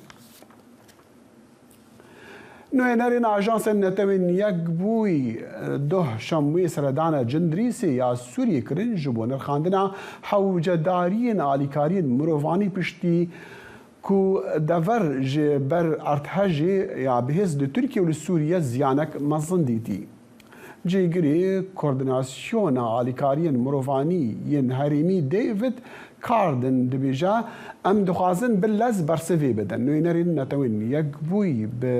نوێنەرێن ئاژانسە نەتەوێن یەک بووی دۆ شەمووی سەردانە جندریسی یا سووریە کردن ji بۆ نرخاندنا حەوجەداریên ئالیکاریên mirovانî piştî ku dever ji ber arthejê ya bihêz li Tirkiye û li Sûriye ziyanek mezin dîtî. Cêgirê koordinasyona alîkariyên mirovî yên herêmî David Cardin dibêje em dixwazin bi lez bersivê bidin. Nûnerên netewên yekbûyî bi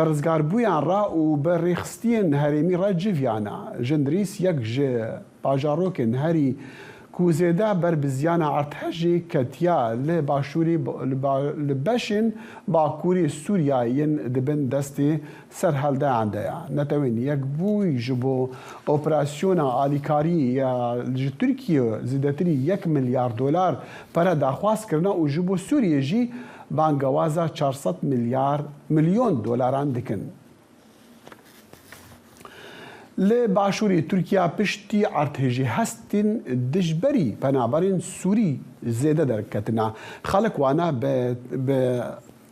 rizgarbûyan re û bi rêxistiyên herêmî re civiyana. Jindrîs yek ji bajarokên herî ku zêde ber bi ziyana arthejê ketiya li başûrê li beşên bakurî Sûriyeyên dibin destê serheldeyan de ya. Netewên yekbûyî ji bo operasyona alîkarî ya ji Tirkiye zêdetirî $1 milyar pere daxwaz kirine û ji bo Sûriye jî bangewaza $400 milyon dikin. Li başûrê Tirkiye piştî arthêjî hestên dijberî penaberên Sûrî zêde derketina. Xelek wane bi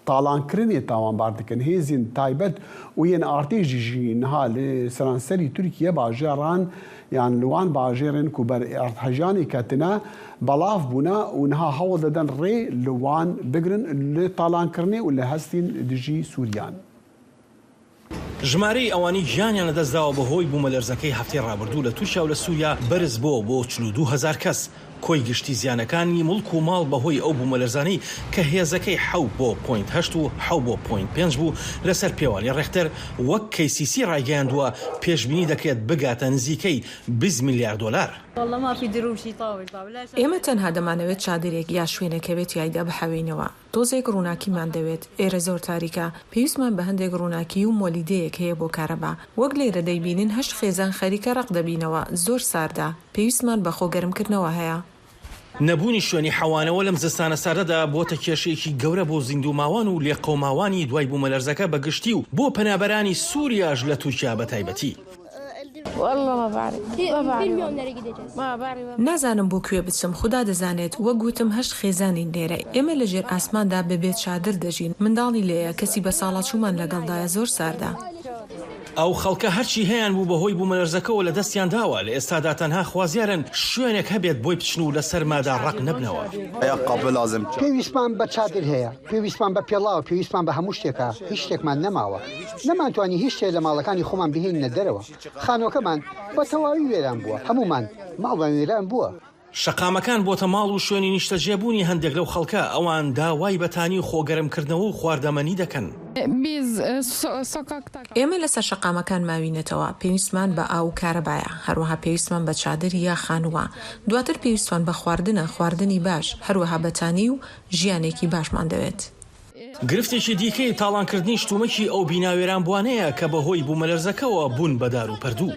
talankirinê tawanbar dikin. Hêzên taybet û yên artêjî jî niha li seranserî Tirkiye bajaran yan li wan bajêrên ku ber arthejanê ketine belav bûne û niha hewl didin rê li wan bigirin li talankirinê û li hestên dijî Sûriyan. ژمارەی ئەوانی گیانیان لەدەستداوە بەهۆی بوومەلەرزەکەی هەفتەی ڕابردوو لە تورکیا و لە سووریا بەرز بۆ 42,000 کەس. کۆی گشتی زیانەکانی مڵک و ماڵ بەهۆی ئەو بوومەلەرزانەی کە هێزەکەی 7.8 و 7.5 بوو لەسەر پێوانی ڕێختەر وەک KCC ڕایگەیاندووە پێشبینی دەکرێت بگاتە نزیکەی $20 میلیارد. ئێمە تەنها دەمانەوێت چادرێک یا شوێنەکەوێت یایدا بحەوێنەوە. دۆزێک ڕووناکیمان دەوێت. ئێرە زۆر تاریکە. پێویستمان بە هەندێک ڕووناکی و مۆلیدەیەک هەیە بۆ کارەبا. وەک لێرە دەیبینن 8 خێزان خەریکە ڕق دەبینەوە. زۆر ساردا. پێویستمان بە خۆگەرمکردنەوە هەیە. نەبوونی شوێنی حەوانەوە لەم زستانە ساردەدا بۆتە کێشەیەکی گەورە بۆ زیندوماوان و لێقۆماوانی دوای بوومەلەرزەکە بەگشتی و بۆ پەنابەرانی سووریاش لە تورکیا بە تایبەتی. نازانم بۆ کوێ بچم خوددا دەزانێت وە گوتم 8 خێزانی لێرە ئێمە لە ژێر ئاسماندا بەبێت چادر دەژین منداڵی لێیە کەسی بە ساڵاتچوومان لەگەڵدایە زۆر ساردا. ئەو خەڵکە هەرچی هەیەن بوو بەهۆی بوومەلەرزەکەەوە لە دەستیان داوە لە ئێستادا تەنها خوازیارن شوێنێک هەبێت بۆی بچن و لەسەر مادا ڕق نەبنەوە. پێویستمان بە چادر هەیە پێویستمان بە پێڵاو پێویستمان بە هەموو شتێکە هیچ شتێکمان نەماوە نەمانتوانی هیچ شتێک لە ماڵەکانی خۆمان بهێنە دەرەوە خانۆکەمان بە تەواوی وێران بووە هەمومان ماڵمان وێران بووە. شەقامەکان بۆتە ماڵ و شوێنی نیشتەجێبوونی هەندێک لەو خەڵکە ئەوان داوای بەتانی و خۆگەرمکردنەوە و خواردەمەنی دەکەن. ئێمە لەسەر شەقامەکان ماوینێتەوە پێویستمان بە ئاو کارەبایە هەروەها پێویستمان بە چادر یا خانووە دواتر پێویستمان بە خواردنی باش هەروەها بەتانی و ژیانێکی باشمان دەوێت. گرفتێکی دیکەی تاڵانکردنی شتومەکی ئەو بیناوێران بوانەیە کە بەهۆی بوومەلەرزەکەەوە بوون بەدار و پەردوو.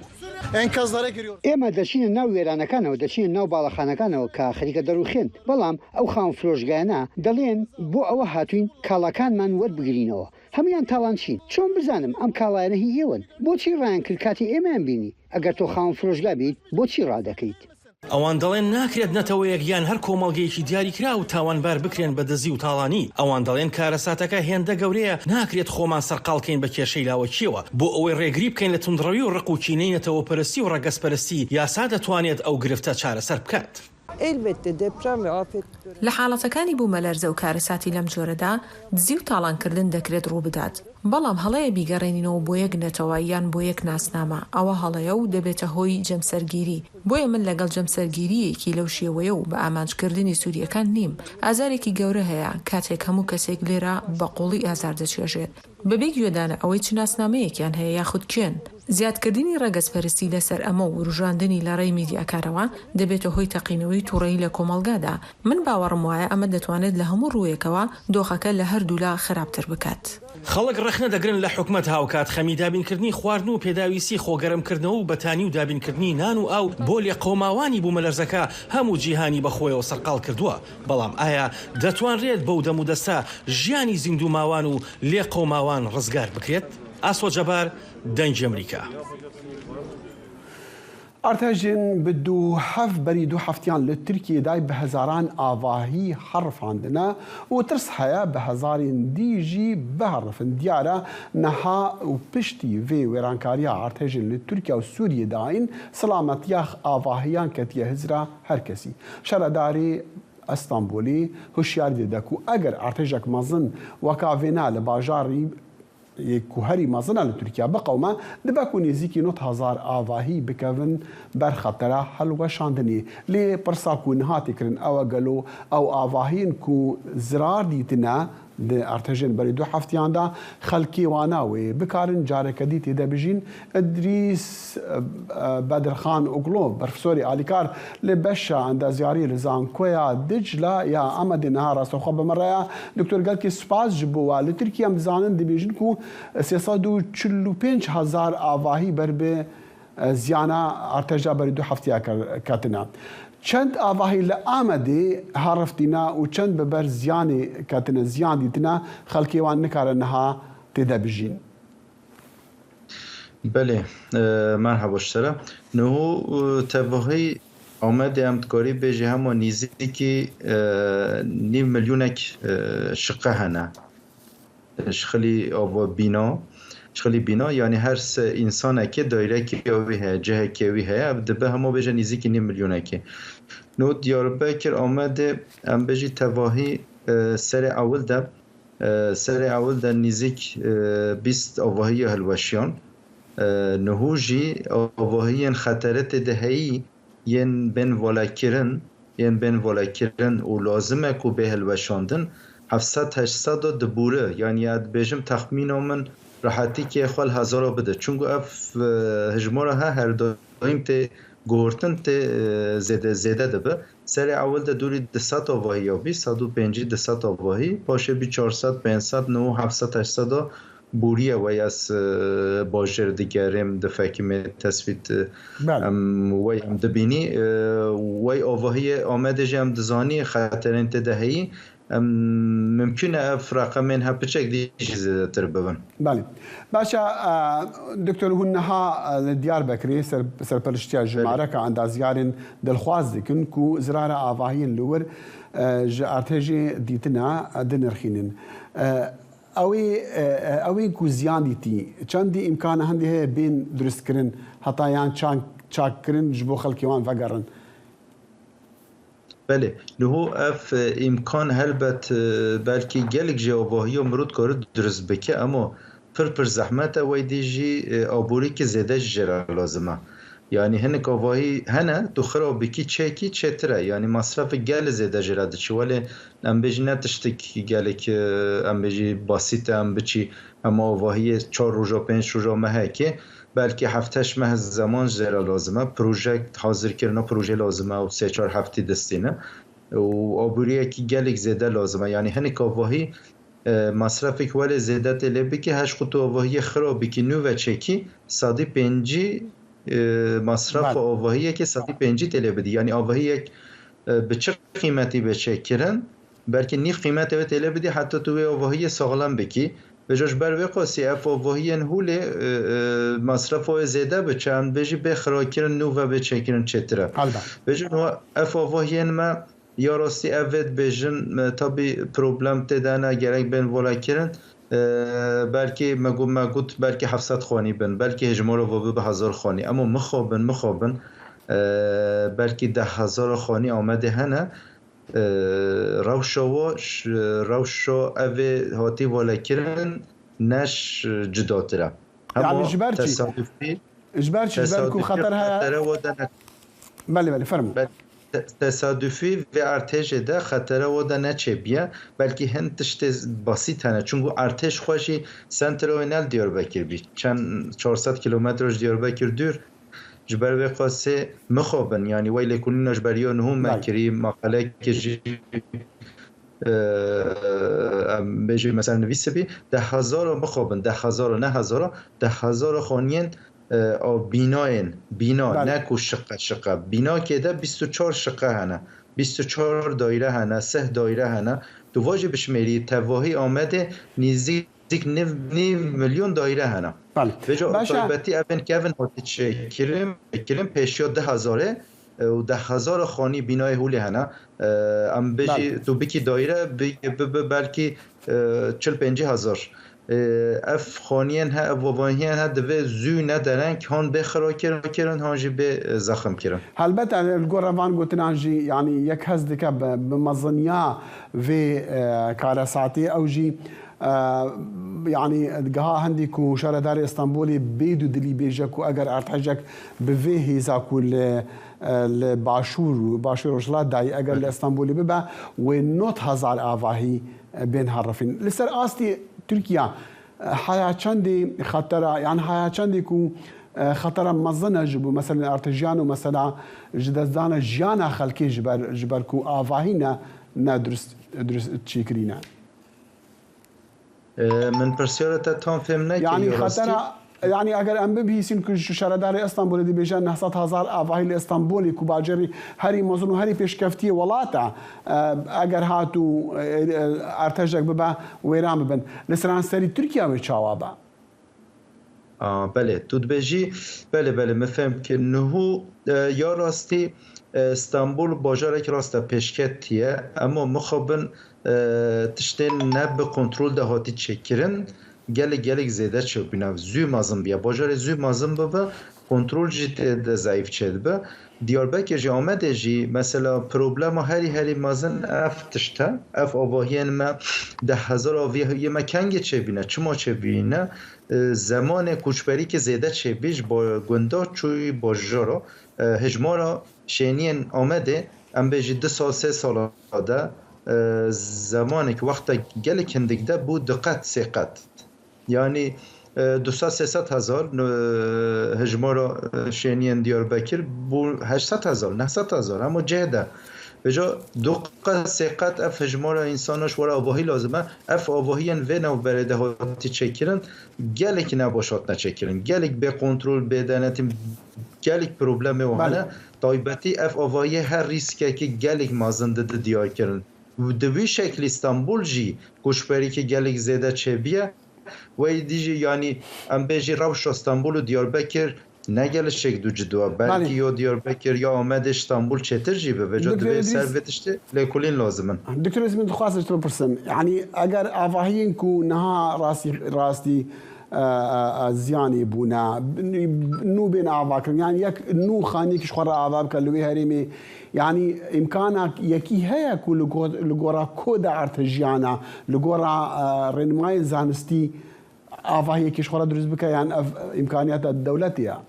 ئێمە دەچینە ناو وێرانەکانەوە دەچین ناو باڵەخانەکانەوە کە خەریکە دەروخێن بەڵام ئەو خاون فرۆشگایانە دەڵێن بۆ ئەوە هاتوین کاڵاکانمان وەربگرینەوە هەمویان تاڵان چین چۆن بزانم ئەم کاڵایانە هی ئێوەن بۆچی ڕایان کرد کاتی ئێمەیان بینی ئەگەر تۆ خاون فرۆشگا بیت بۆچی ڕادەکەیت. ئەوان دەڵێن ناکرێت نەتەوەیەک یان هەر کۆمەڵگەیەکی دیاری کرا و تاوانبار بکرێن بە دەزی و تاڵانی ئەوان دەڵێن کارەساتەکە هێندە گەورەیە ناکرێت خۆمان سەرقاڵکەین بە کێشەی لاوەکیەوە بۆ ئەوەی ڕێگری بکەین لە توندڕەوی و ڕق و چینەینەتەوە پەرستی و ڕەگەسپەرستی یاسا دەتوانێت ئەو گرفتە چارەسەر بکات. لە حاڵەتەکانی بوومەلەرزە و کارەساتی لەم جۆرەدا دزی و تاڵانکردن دەکرێت ڕوو بدات بەڵام هەڵەیە بیگەڕێنینەوە بۆ یەک نەتەوە یان بۆ یەک ناسنامە ئەوە هەڵەیە و دەبێتە هۆی جەمسەرگیری بۆیە من لەگەڵ جەمسەرگیریەکی لەو شێوەیە و بە ئامانجکردنی سووریەکان نیم ئازارێکی گەورە هەیە کاتێک هەموو کەسێک لێرە بە قوڵی ئازار دەچێژێت بەبێ گوێدانە ئەوەی چ ناسنامەیەکیان هەیە یاخود کوێن زیادکردنی ڕەگەزپەرستی لەسەر ئەمە و ڕژاندنی لە ڕێی میدیاکارەوە دەبێتە هۆی تەقینەوەی تووڕەیی لە کۆمەڵگادا. من باوەڕم وایە ئەمە دەتوانێت لە هەموو ڕوویەکەوە دۆخەکە لە هەردوولا خراپتر بکات. خەڵک ڕخنە دەگرن لە حکومەت هاوکات خەمی دابینکردنی خواردن و پێداویستی خۆگەرمکردنەوە و بەتانی و دابینکردنی نان و ئاو بۆ لێ قۆماوانی بوومەلەرزەکە هەموو جیهانی بەخۆیەوە سەرقاڵ کردووە. بەڵام ئایا دەتوانرێت بەو دەم و دەستا ژیانی زیندوو ماوان و لێ قۆماوان ڕزگار بکرێت؟ ئاسۆ جەبار، دەنگی ئەمریکا. ارتجن بدو حف بری دو حفتیان لترکیه دای به هزاران آواهی حرفاندنا و ترس حیا به هزارین دیجی بهرفن دیاره نها و پشتی و ویرانکاریا ارتجن لترکیه و سوریه داین سلامتیاخ آواهیان کتیه هزرا هر کسی شرداری استانبولی هوشیاری دکو اگر ارتجک مزن وکاوینا لباجاری کوهری مازنه لترکیه بقومه دبکو نزیکی 9000 آواهی بکوون بر خطره حلوه شاندنی لی پرساکو نهاتی کرن او گلو او آواهین کو زرار دیتنا ده ارتجن بری دو حفتیان دا خلکی واناوی بکارن جاره کدیتی ده بجین ادریس بدرخان اغلو پروفسوری آلیکار لبشا عند زیاری لزانکویا دجلا یا امد نهار استخواب بمریا دکتور گل که سپاس جبوا لترکیه مزانن دی بجین کو 345,000 آواهی بر به زیانا ارتجا بری دو حفتیا کاتنا چند آواهی لآمدی هرفتینا و چند ببر زیانی کاتنا زیان دیتنا خلکی وان نکارنها تدا بجین. بله مرحبا شتره نهو تواهی آمده امتکاری بیجی همون نیزی که 9 میلیونک شقه هنه شخلی آوا بینا شغلی بینا یعنی هر انسان که دایره که اوی ها جه که اوی ها دبه همو بجه نزدیک 9 میلیونه که نو دیاربکر آمده ام بجی تواهی سر اول ده نزدیک 20 آواهی هلوشیان نهوجی آواهی خطرت دهی ین بین والا کرن و لازمه که به هلوشاندن 700-800 دبوره یعنی یاد بجم تخمین من راحتی که خال هزارا بده چون اف هجمارا ها هر دایم ته گورتن ته زیده دبه سر اول ده دوری 200 آواهی یا 150 200 آواهی باشه بی 400 500 9 700 800 بوریه وی از باجر دیگرم دفعه تصویت وی هم دبینی وی آواهی آمده جم دزانی خطر انتدهی ممکنه افراقه منها بچک دیجی زیده تر ببن. بله. باشا دکتر هنها دیار بکری سرپرشتیا جمعه که عند زیارن دلخواست دکن کو زرار آواهین لور ارتجی دیتنا دنرخینن. اوی کو زیان دیتی چندی امکان هندی بین درست کرن حتی یان چاک کرن جبو خلکیوان وگرن. بله نهو اف امکان هلبت بلکه گلک جواباهی و مرود کار درست بکه اما پر زحمت اوی دیجی آبوری که زیده جرا لازمه یعنی هنک آواهی هنه تو خرابکی چکی چتره یعنی مصرف گل زیده جرا دچی ولی ام بجی نتشتک گلک ام بجی باسیت ام بچی اما آواهی 4 روزا 5 روزا مهه که بلکه 7-8 ماه زمان جرا لازمه پروژه حاضر کردن پروژه لازمه و 3-4 هفته دستینه و آبوریه که گلک زیده لازمه یعنی هنک آواهی مصرفی که ولی زیده تلبی که 8 خطو آواهی خرابی که نو و چکی 105 مصرف آواهیه که 105 تلبی یعنی آواهی یک به چه قیمتی به چک کردن بلکه نیف قیمت و تلبی حتی تو آواهی ساغلم بکی بجاش بر وقاسی اف آواهی انهول مصرف های زیده بچن بجی بخرا کرن نو و بچکرن چتره بجن اف آواهی ما یا راستی اود بجن تابی پروبلم تدانه گرک بین والا کرن بلکه مگوت بلکه 700 خانی بن بلکه هجمار و به 1000 خانی اما مخابن بلکه 10,000 خانی آمده هنه روشا اوه هاتی والا کرن نش جداتره يعني جبرتي کو خطر ها بله فرمو تصادفی و ارتش ده خطره و ده نچه بیا بلکه هند تشت بسیط هنه چون ارتش خوشی سنترال دیاربکر بی چند 400 کیلومترش دیاربکر دور جبر به قاسه مخابن یعنی ویل کنین جبریان هم مکری مقاله که بجای مثلا نویسه بی 10,000 مخابن 10,000 نه هزارا 10,000 خانین بینا نه کو شقه بینا که ده 24 شقه هنه 24 دایره هنه 3 دایره هنه تو واجب بشمیری تواهی آمده نزدیک 9 میلیون دایره هنه بجا طایبتی اون که اون هاتی چه کریم پیشیا 10,000 و 10,000 خانی بینای هولی هنه ام بجی تو بکی دایره بلکی 40-50,000 اف خانیان ها ووانیان ها دوی زو ندارن که هان بخرا کرن هانجی به زخم کرن البته الگوروان گوتن هانجی یعنی یک هز دکه بمزنیا و کارساتی او جی يعني جها هندي كو شاردار اسطنبولي بيدو دلي بيجاكو اگر ارتحجك بفي هيزاكو باشور وجلات داي اگر لاسطنبولي ببا ونوت هزار آواهي بين هرفين لسر آستي تركيا حياة چندي خطرة يعني حياة چندي كو خطرة مزنة جبو مثلا ارتجيان ومثلا جدزدان جيانا خلقي جبر كو آواهينا ندرس تشيكرينا من پرسیارتا تام فهم نکی يعني خطرة يعني اگر ام ببهیسین که شهردار استانبول دی بیجن 900,000 آواهی استانبولی کو باجری هری مزن و هری پیشکفتی ولاتا اگر هاتو ارتجک ببا ویرام ببن لسران سری ترکیه و چاوابا بله تو بجی بله مفهم که نهو یا راستی استانبول باجرک راستا پیشکتیه اما مخابن تشتین نب کنترل دهاتی چکرن گلک زیاده چه بینم زو مازم بیا باجار زو مازم ببا کنترل جیت ضعیف چد با دیاربکر جی آمده جی مثلا پروبلم هری مازن اف تشتا اف آواهین ما 10,000 آواهی ما کنگ چه بینه چما چه بینه زمان کوچبری که زیاده چه بیش با گندا چوی باجارا هجمارا شینین آمده ام بیجی 2 سال 3 سال ده زمانی که وقتا گلک هندک ده بود دقت سقط یعنی 200-300 هزار هجمار شینین دیاربکر بو 800,000 900,000 اما جهده بجا دقت سقط اف هجمار انسانش ورا آواهی لازمه اف آواهی و نو برده هاتی چکرن گلک نباشات نچکرن گلک به کنترل بدنتیم گلک پروبلم وانه طایبتی اف آواهی هر ریسکه که گلک مازنده دیار کرن دوی شکل استانبول جی گوشبری که گلک زیده چه بیه و دیجی یعنی ام بیجی روش استانبول و دیاربکر نگلش شک دو جدوه بلکه یا دیاربکر یا آمد استانبول چطر جی به وجا دوی سر بتشته لیکولین لازمن دکتر اسمی دخواستش تو پرسن یعنی اگر آواهین کو نها راستی زیانی بونا نو بین آوا کرن یعنی یک نو خانی کش خورا آوا بکلوی هریمی يعني إمكانك يكي هيا كل لجورا كودا ارتجيانا لجورا رنماي زانستي آفاهي كيش خورا درز بك يعني إمكانيات الدولتية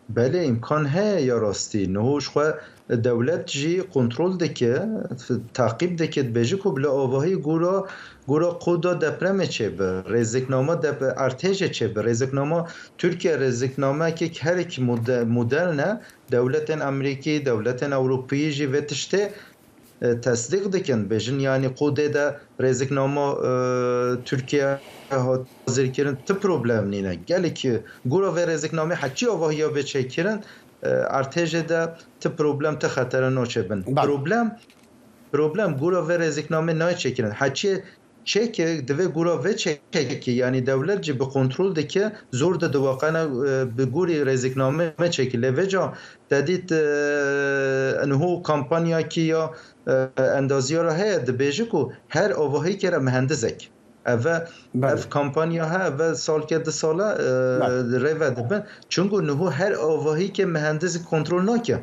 بله امکان هست یا راستی نهوش خو دولت جی کنترل دکه تعقیب دکه بجی کو بلا آواهی گورا قودا دپرمه چه به رزقنامه دپ ارتش چه به رزقنامه ترکیه رزقنامه که هر یک مدرن دولت امریکی دولت اروپایی جی وتشته تصدیق دکن بجن یعنی قوده ده رزقنامه ترکیه حاضر کردن تو پروبلم نینه گلی که گورا و رزقنامه حچی آواهی ها بچه کردن ارتش ده تو پروبلم تو خطر نوچه بند پروبلم گورا و رزقنامه نای چه کردن حچی چه که دوی گورا و چه که یعنی دولت جی به کنترل ده که زور ده دواقعا به گوری رزقنامه چه که لوجا دادید انهو کامپانیا که یا اندازی ها را هید بیجه که هر آواهی که را مهندزک اف کامپانیا ها و سال که 2 ساله روید بند چونگو نهو هر آواهی که مهندز کنترل نکه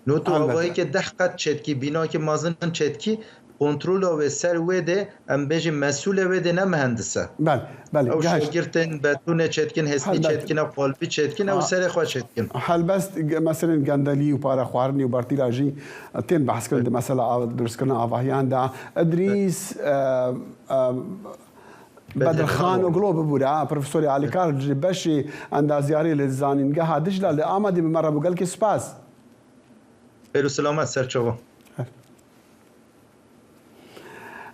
نو تو آواهی که 10 قد چتکی بینا که مازن چتکی کنترل و سر وده ام بيجي مسؤول وده نه مهندسه بله او شاگردن بتونه چتکن حسی چتکن قلبی چتکن او سر خو چتکن هل بس مثلا گندلی و پارا خوارنی و بارتیلاجی تين بحث كرد مثلا درس كنا افاهيان دا ادريس بدر خان وقلوب بودا بروفيسور علي كارج بشي عند زياري للزانين قها دجله لامدي بمره بقول لك سباس بيرو سلامات سرچو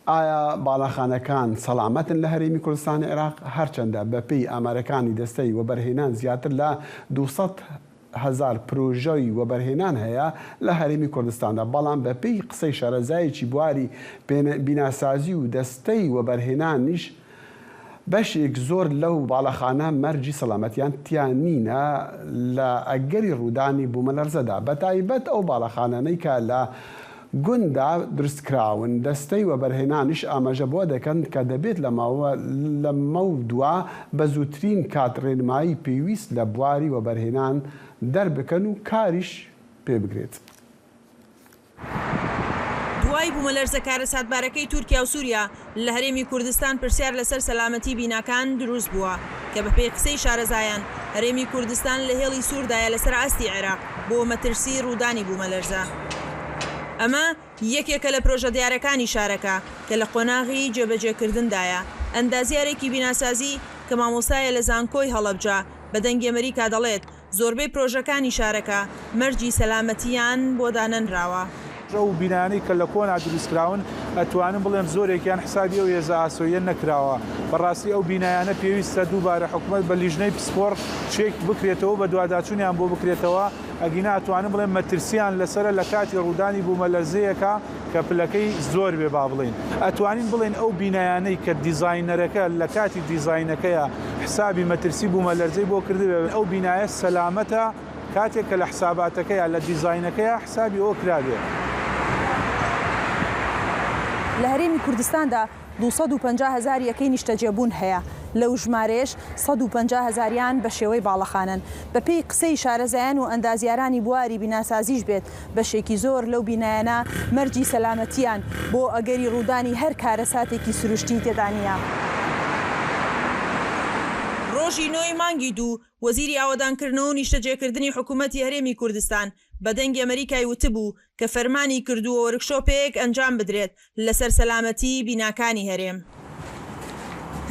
ئایا باڵاخانەکان سەلامەتن لە هەرێمی کوردستانی عێراق هەرچەندە بەپێی ئامارەکانی دەستەی وەبەرهێنان زیاتر لە 200,000 پرۆژەی وەبەرهێنان هەیە لە هەرێمی کوردستاندا بەڵام بەپێی قسەی شارەزایەکی بواری بیناسازی و دەستەی وەبەرهێنانیش بەشێک زۆر لەو باڵەخانە مەرجی سەلامەتیان تیان نینە لە ئەگەری ڕوودانی بوومەلەرزەدا بەتایبەت ئەو باڵەخانانەی کە لە گوندا دروستکراون دەستەی وەبەرهێنانیش ئاماژە بۆ دەکەن کە دەبێت لە مەودووە بە زووترین کات ڕێنمایی پێویست لە بواری وەبەرهێنان دەربکەن و کاریش پێ بگرێت. دوای بوومەلەرزە کارە ساتبارەکەی تورکیا و سووریا لە هەرێمی کوردستان پرسیار لەسەر سەلامەتی بیناکان دروست بووە کە بەپێی قسەی شارەزایان هەرێمی کوردستان لە هێڵی سووردایە لەسەر ئاستی عێراق بۆ مەترسی ڕوودانی بوومەلەرزە. ئەمە یەکێکە لە پرۆژە دیارەکانی شارەکە کە لە قۆناغی جێبەجێکردندایە ئەندازیارێکی بیناسازی کە مامۆستایە لە زانکۆی هەڵەبجا بە دەنگی ئەمریکا دەڵێت زۆربەی پرۆژەکانی شارەکە مەرجی سەلامەتیان بۆ دانەنراوە. و بینانی کە لە کۆنا دروستکراون ئەتوانم بڵێم زۆرێکیان حسابی و ێزە ئاسۆیە نەکراوە بەڕاستی ئەو بینایانە پێویستە دووبارە حکوومەت بە لیژنەی پسپۆر چێک بکرێتەوە بە دوواداچوونیان بۆ بکرێتەوە ئەگینا ئەتوانم بڵێم مەترسیان لەسرە لە کاتی ڕوودانی بوومەلەرزەیەکە کە پلەکەی زۆر بێ با بڵین ئەتوانین بڵێن ئەو بینایانەی کە دیزاینەرەکە لە کاتی دیزاینەکەیە حسابی مەترسی بوومەلەرزەی بۆ کردبێ ئەو بینایە سەلامەتە کاتێک کە لە حساباتەکەیە لە دیزاینەکەیە حسابی ئەو کرابێ. لە هەرێمی کوردستاندا 250,000 یەکەی نیشتەجێبوون هەیە لەو ژمارەیەش 150,000یان بە شێوەی باڵەخانن بەپێی قسەی شارەزایان و ئەندازیارانی بواری بیناسازیش بێت بەشێکی زۆر لەو بینایانە مەرجی سەلامەتیان بۆ ئەگەری ڕوودانی هەر کارە ساتێکی سروشتی تێدانە. ڕۆژی 9 مانگی دوو وەزیری ئاوەدانکردنەوە و نیشتەجێکردنی حکوومەتی هەرێمی کوردستان بە دەنگی ئەمریکای وتبوو کە فەرمانی کردووە وەرکشۆپێک ئەنجام بدرێت لەسەر سەلامەتی بیناکانی هەرێم.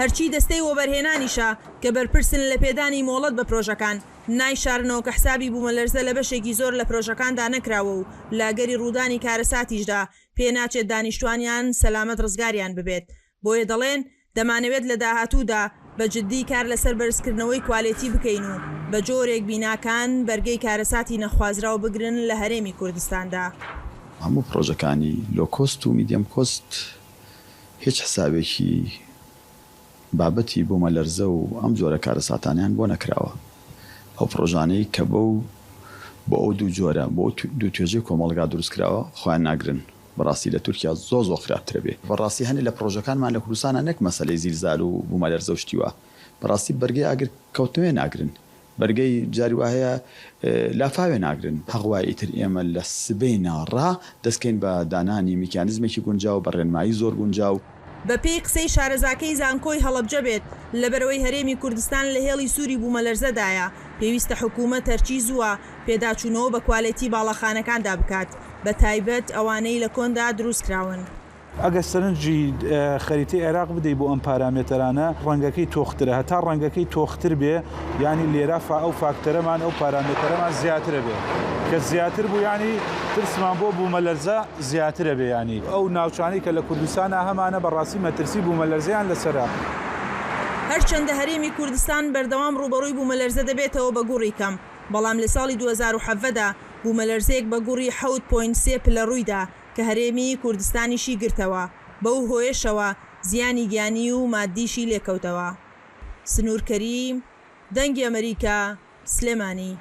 هەرچی دەستەی وەبەرهێنانیشە کە بەرپرسن لە پێدانی مۆڵەت بە پرۆژەکان نایشارنەوە کە حسابی بوومەلەرزە لە بەشێکی زۆر لە پرۆژەکاندا نەکراوە و لاگەری ڕوودانی کارەساتیشدا پێ ناچێت دانیشتوانیان سەلامەت ڕزگاریان ببێت بۆیە دەڵێن دەمانەوێت لە داهاتوودا بە جددی کار لەسەر بەرزکردنەوەی کواڵێتی بکەین و بە جۆرێک بیناکان بەرگەی کارەساتی نەخوازراوە بگرن لە هەرێمی کوردستاندا. هەموو پرۆژەکانی لۆکۆست و میدیەم کۆست هیچ حسابێکی بابەتی بوومەلەرزە و ئەم جۆرە کارەساتانیان بۆ نەکراوە. ئەو پرۆژانەی کە بۆ ئەو دوو جۆرە بۆ دوو توێژەی کۆمەڵگا دروستکراوە خۆیان ناگرن. بەڕاستی لە تورکیا زۆر خراپترە بێ بەڕاستی هەنێ لە پرۆژەکانمان لە کوردستانە نەک مەسەلەی زیلزال و بوومەلەرزە و شتیوە بەڕاستی بەرگەی ئاگر کەوتنوێ ناگرن بەرگەی جاری وایە لافاوێ ناگرن هەغوای ئیتر ئێمە لە سبەی ناڕا دەستکەین بە دانانی میکانیزمێکی گونجاو بە ڕێنمایی زۆر گونجاو. بەپێی قسەی شارەزاکەی زانکۆی هەڵەبجە بێت لەبەرەوەی هەرێمی کوردستان لە هێڵی سووری بوومەلەرزەدایە پێویستە حکوومەت هەرچی زووە پێداچوونەوە بە کواڵێتی باڵەخانەکاندا بکات بە تایبەت ئەوانەی لە کۆندا دروستکراون. ئەگە سەرنجی خەریتەی عێراق بدەیت بۆ ئەم پارامێتەرانە ڕەنگەکەی تۆخترە هەتا ڕەنگەکەی تۆختر بێ ینی لێرە ئەو فاکتەرەمان ئەو پارامێتەرەمان زیاترە بێ کە زیاتر بوو ینی ترسمان بۆ بوومەلەرزە زیاترە بێ ینی ئەو ناوچانەی کە لە کوردستانە هەمانە بەڕاستی مەترسی بوومەلەرزیان لەسەرە. هەرچەندە هەرێمی کوردستان بەردەوام ڕوبەڕووی بوومەلەرزە دەبێتەوە بە گوڕی کەم بەڵام لە ساڵی 2017دا بوومەلەرزەیەک بە گوڕی 7.3 پلە ڕوویدا کە هەرێمی کوردستانیشی گرتەوە بەو هۆیشەوە زیانی گیانی و مادیشی لێکەوتەوە. سنوور کەریم دەنگی ئەمریکا سلێمانی.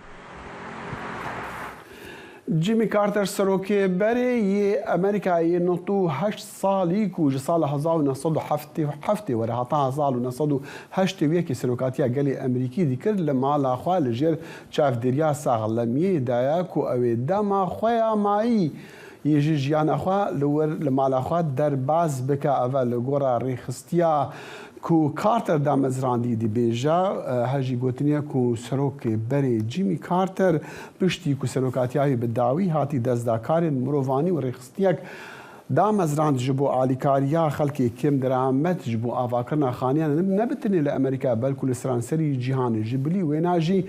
جیمی کارتر سەرۆکێبەرێ ئەمریکای 98 ساڵی کوژ ساڵە 1970 وەرە هەتا 1970 سەرۆکاتیە گەلی ئەمریکی دیکرد لە ماڵاخوا لەژێر چاودێریا ساغڵەمیەدایە و ئەوێ دەما خۆیان مایی يجي جيانا خوا لور لمالاخوا درباز بك اول لغورا ريخستيا کو کارتر دا مزراندی دی بیجا هجی گوتنیا کو سروک بری جیمی کارتر پشتی کو سروکاتیای بداوی هاتی دزداکارن مروانی و رخستیک دا مزراند جبو آلیکاریا خلکی کم درامت جبو آواکرنا خانیان نبتنی لأمریکا بلکو لسرانسری جیهان جبلی ویناجی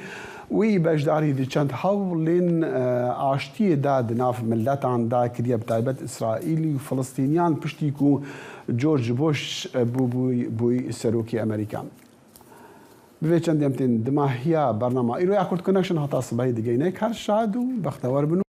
وی بجداری دی چند حولین آشتی داد ناف ملتان دا کریب تایبت اسرائیلی و فلسطینیان پشتی کو جورج بوش بوی سروکی امریکان بوی چند یمتین دماهیا برنامه ایرو یاکورد کنکشن حتا صبحی دیگه نیک هر شاد و بختور بنو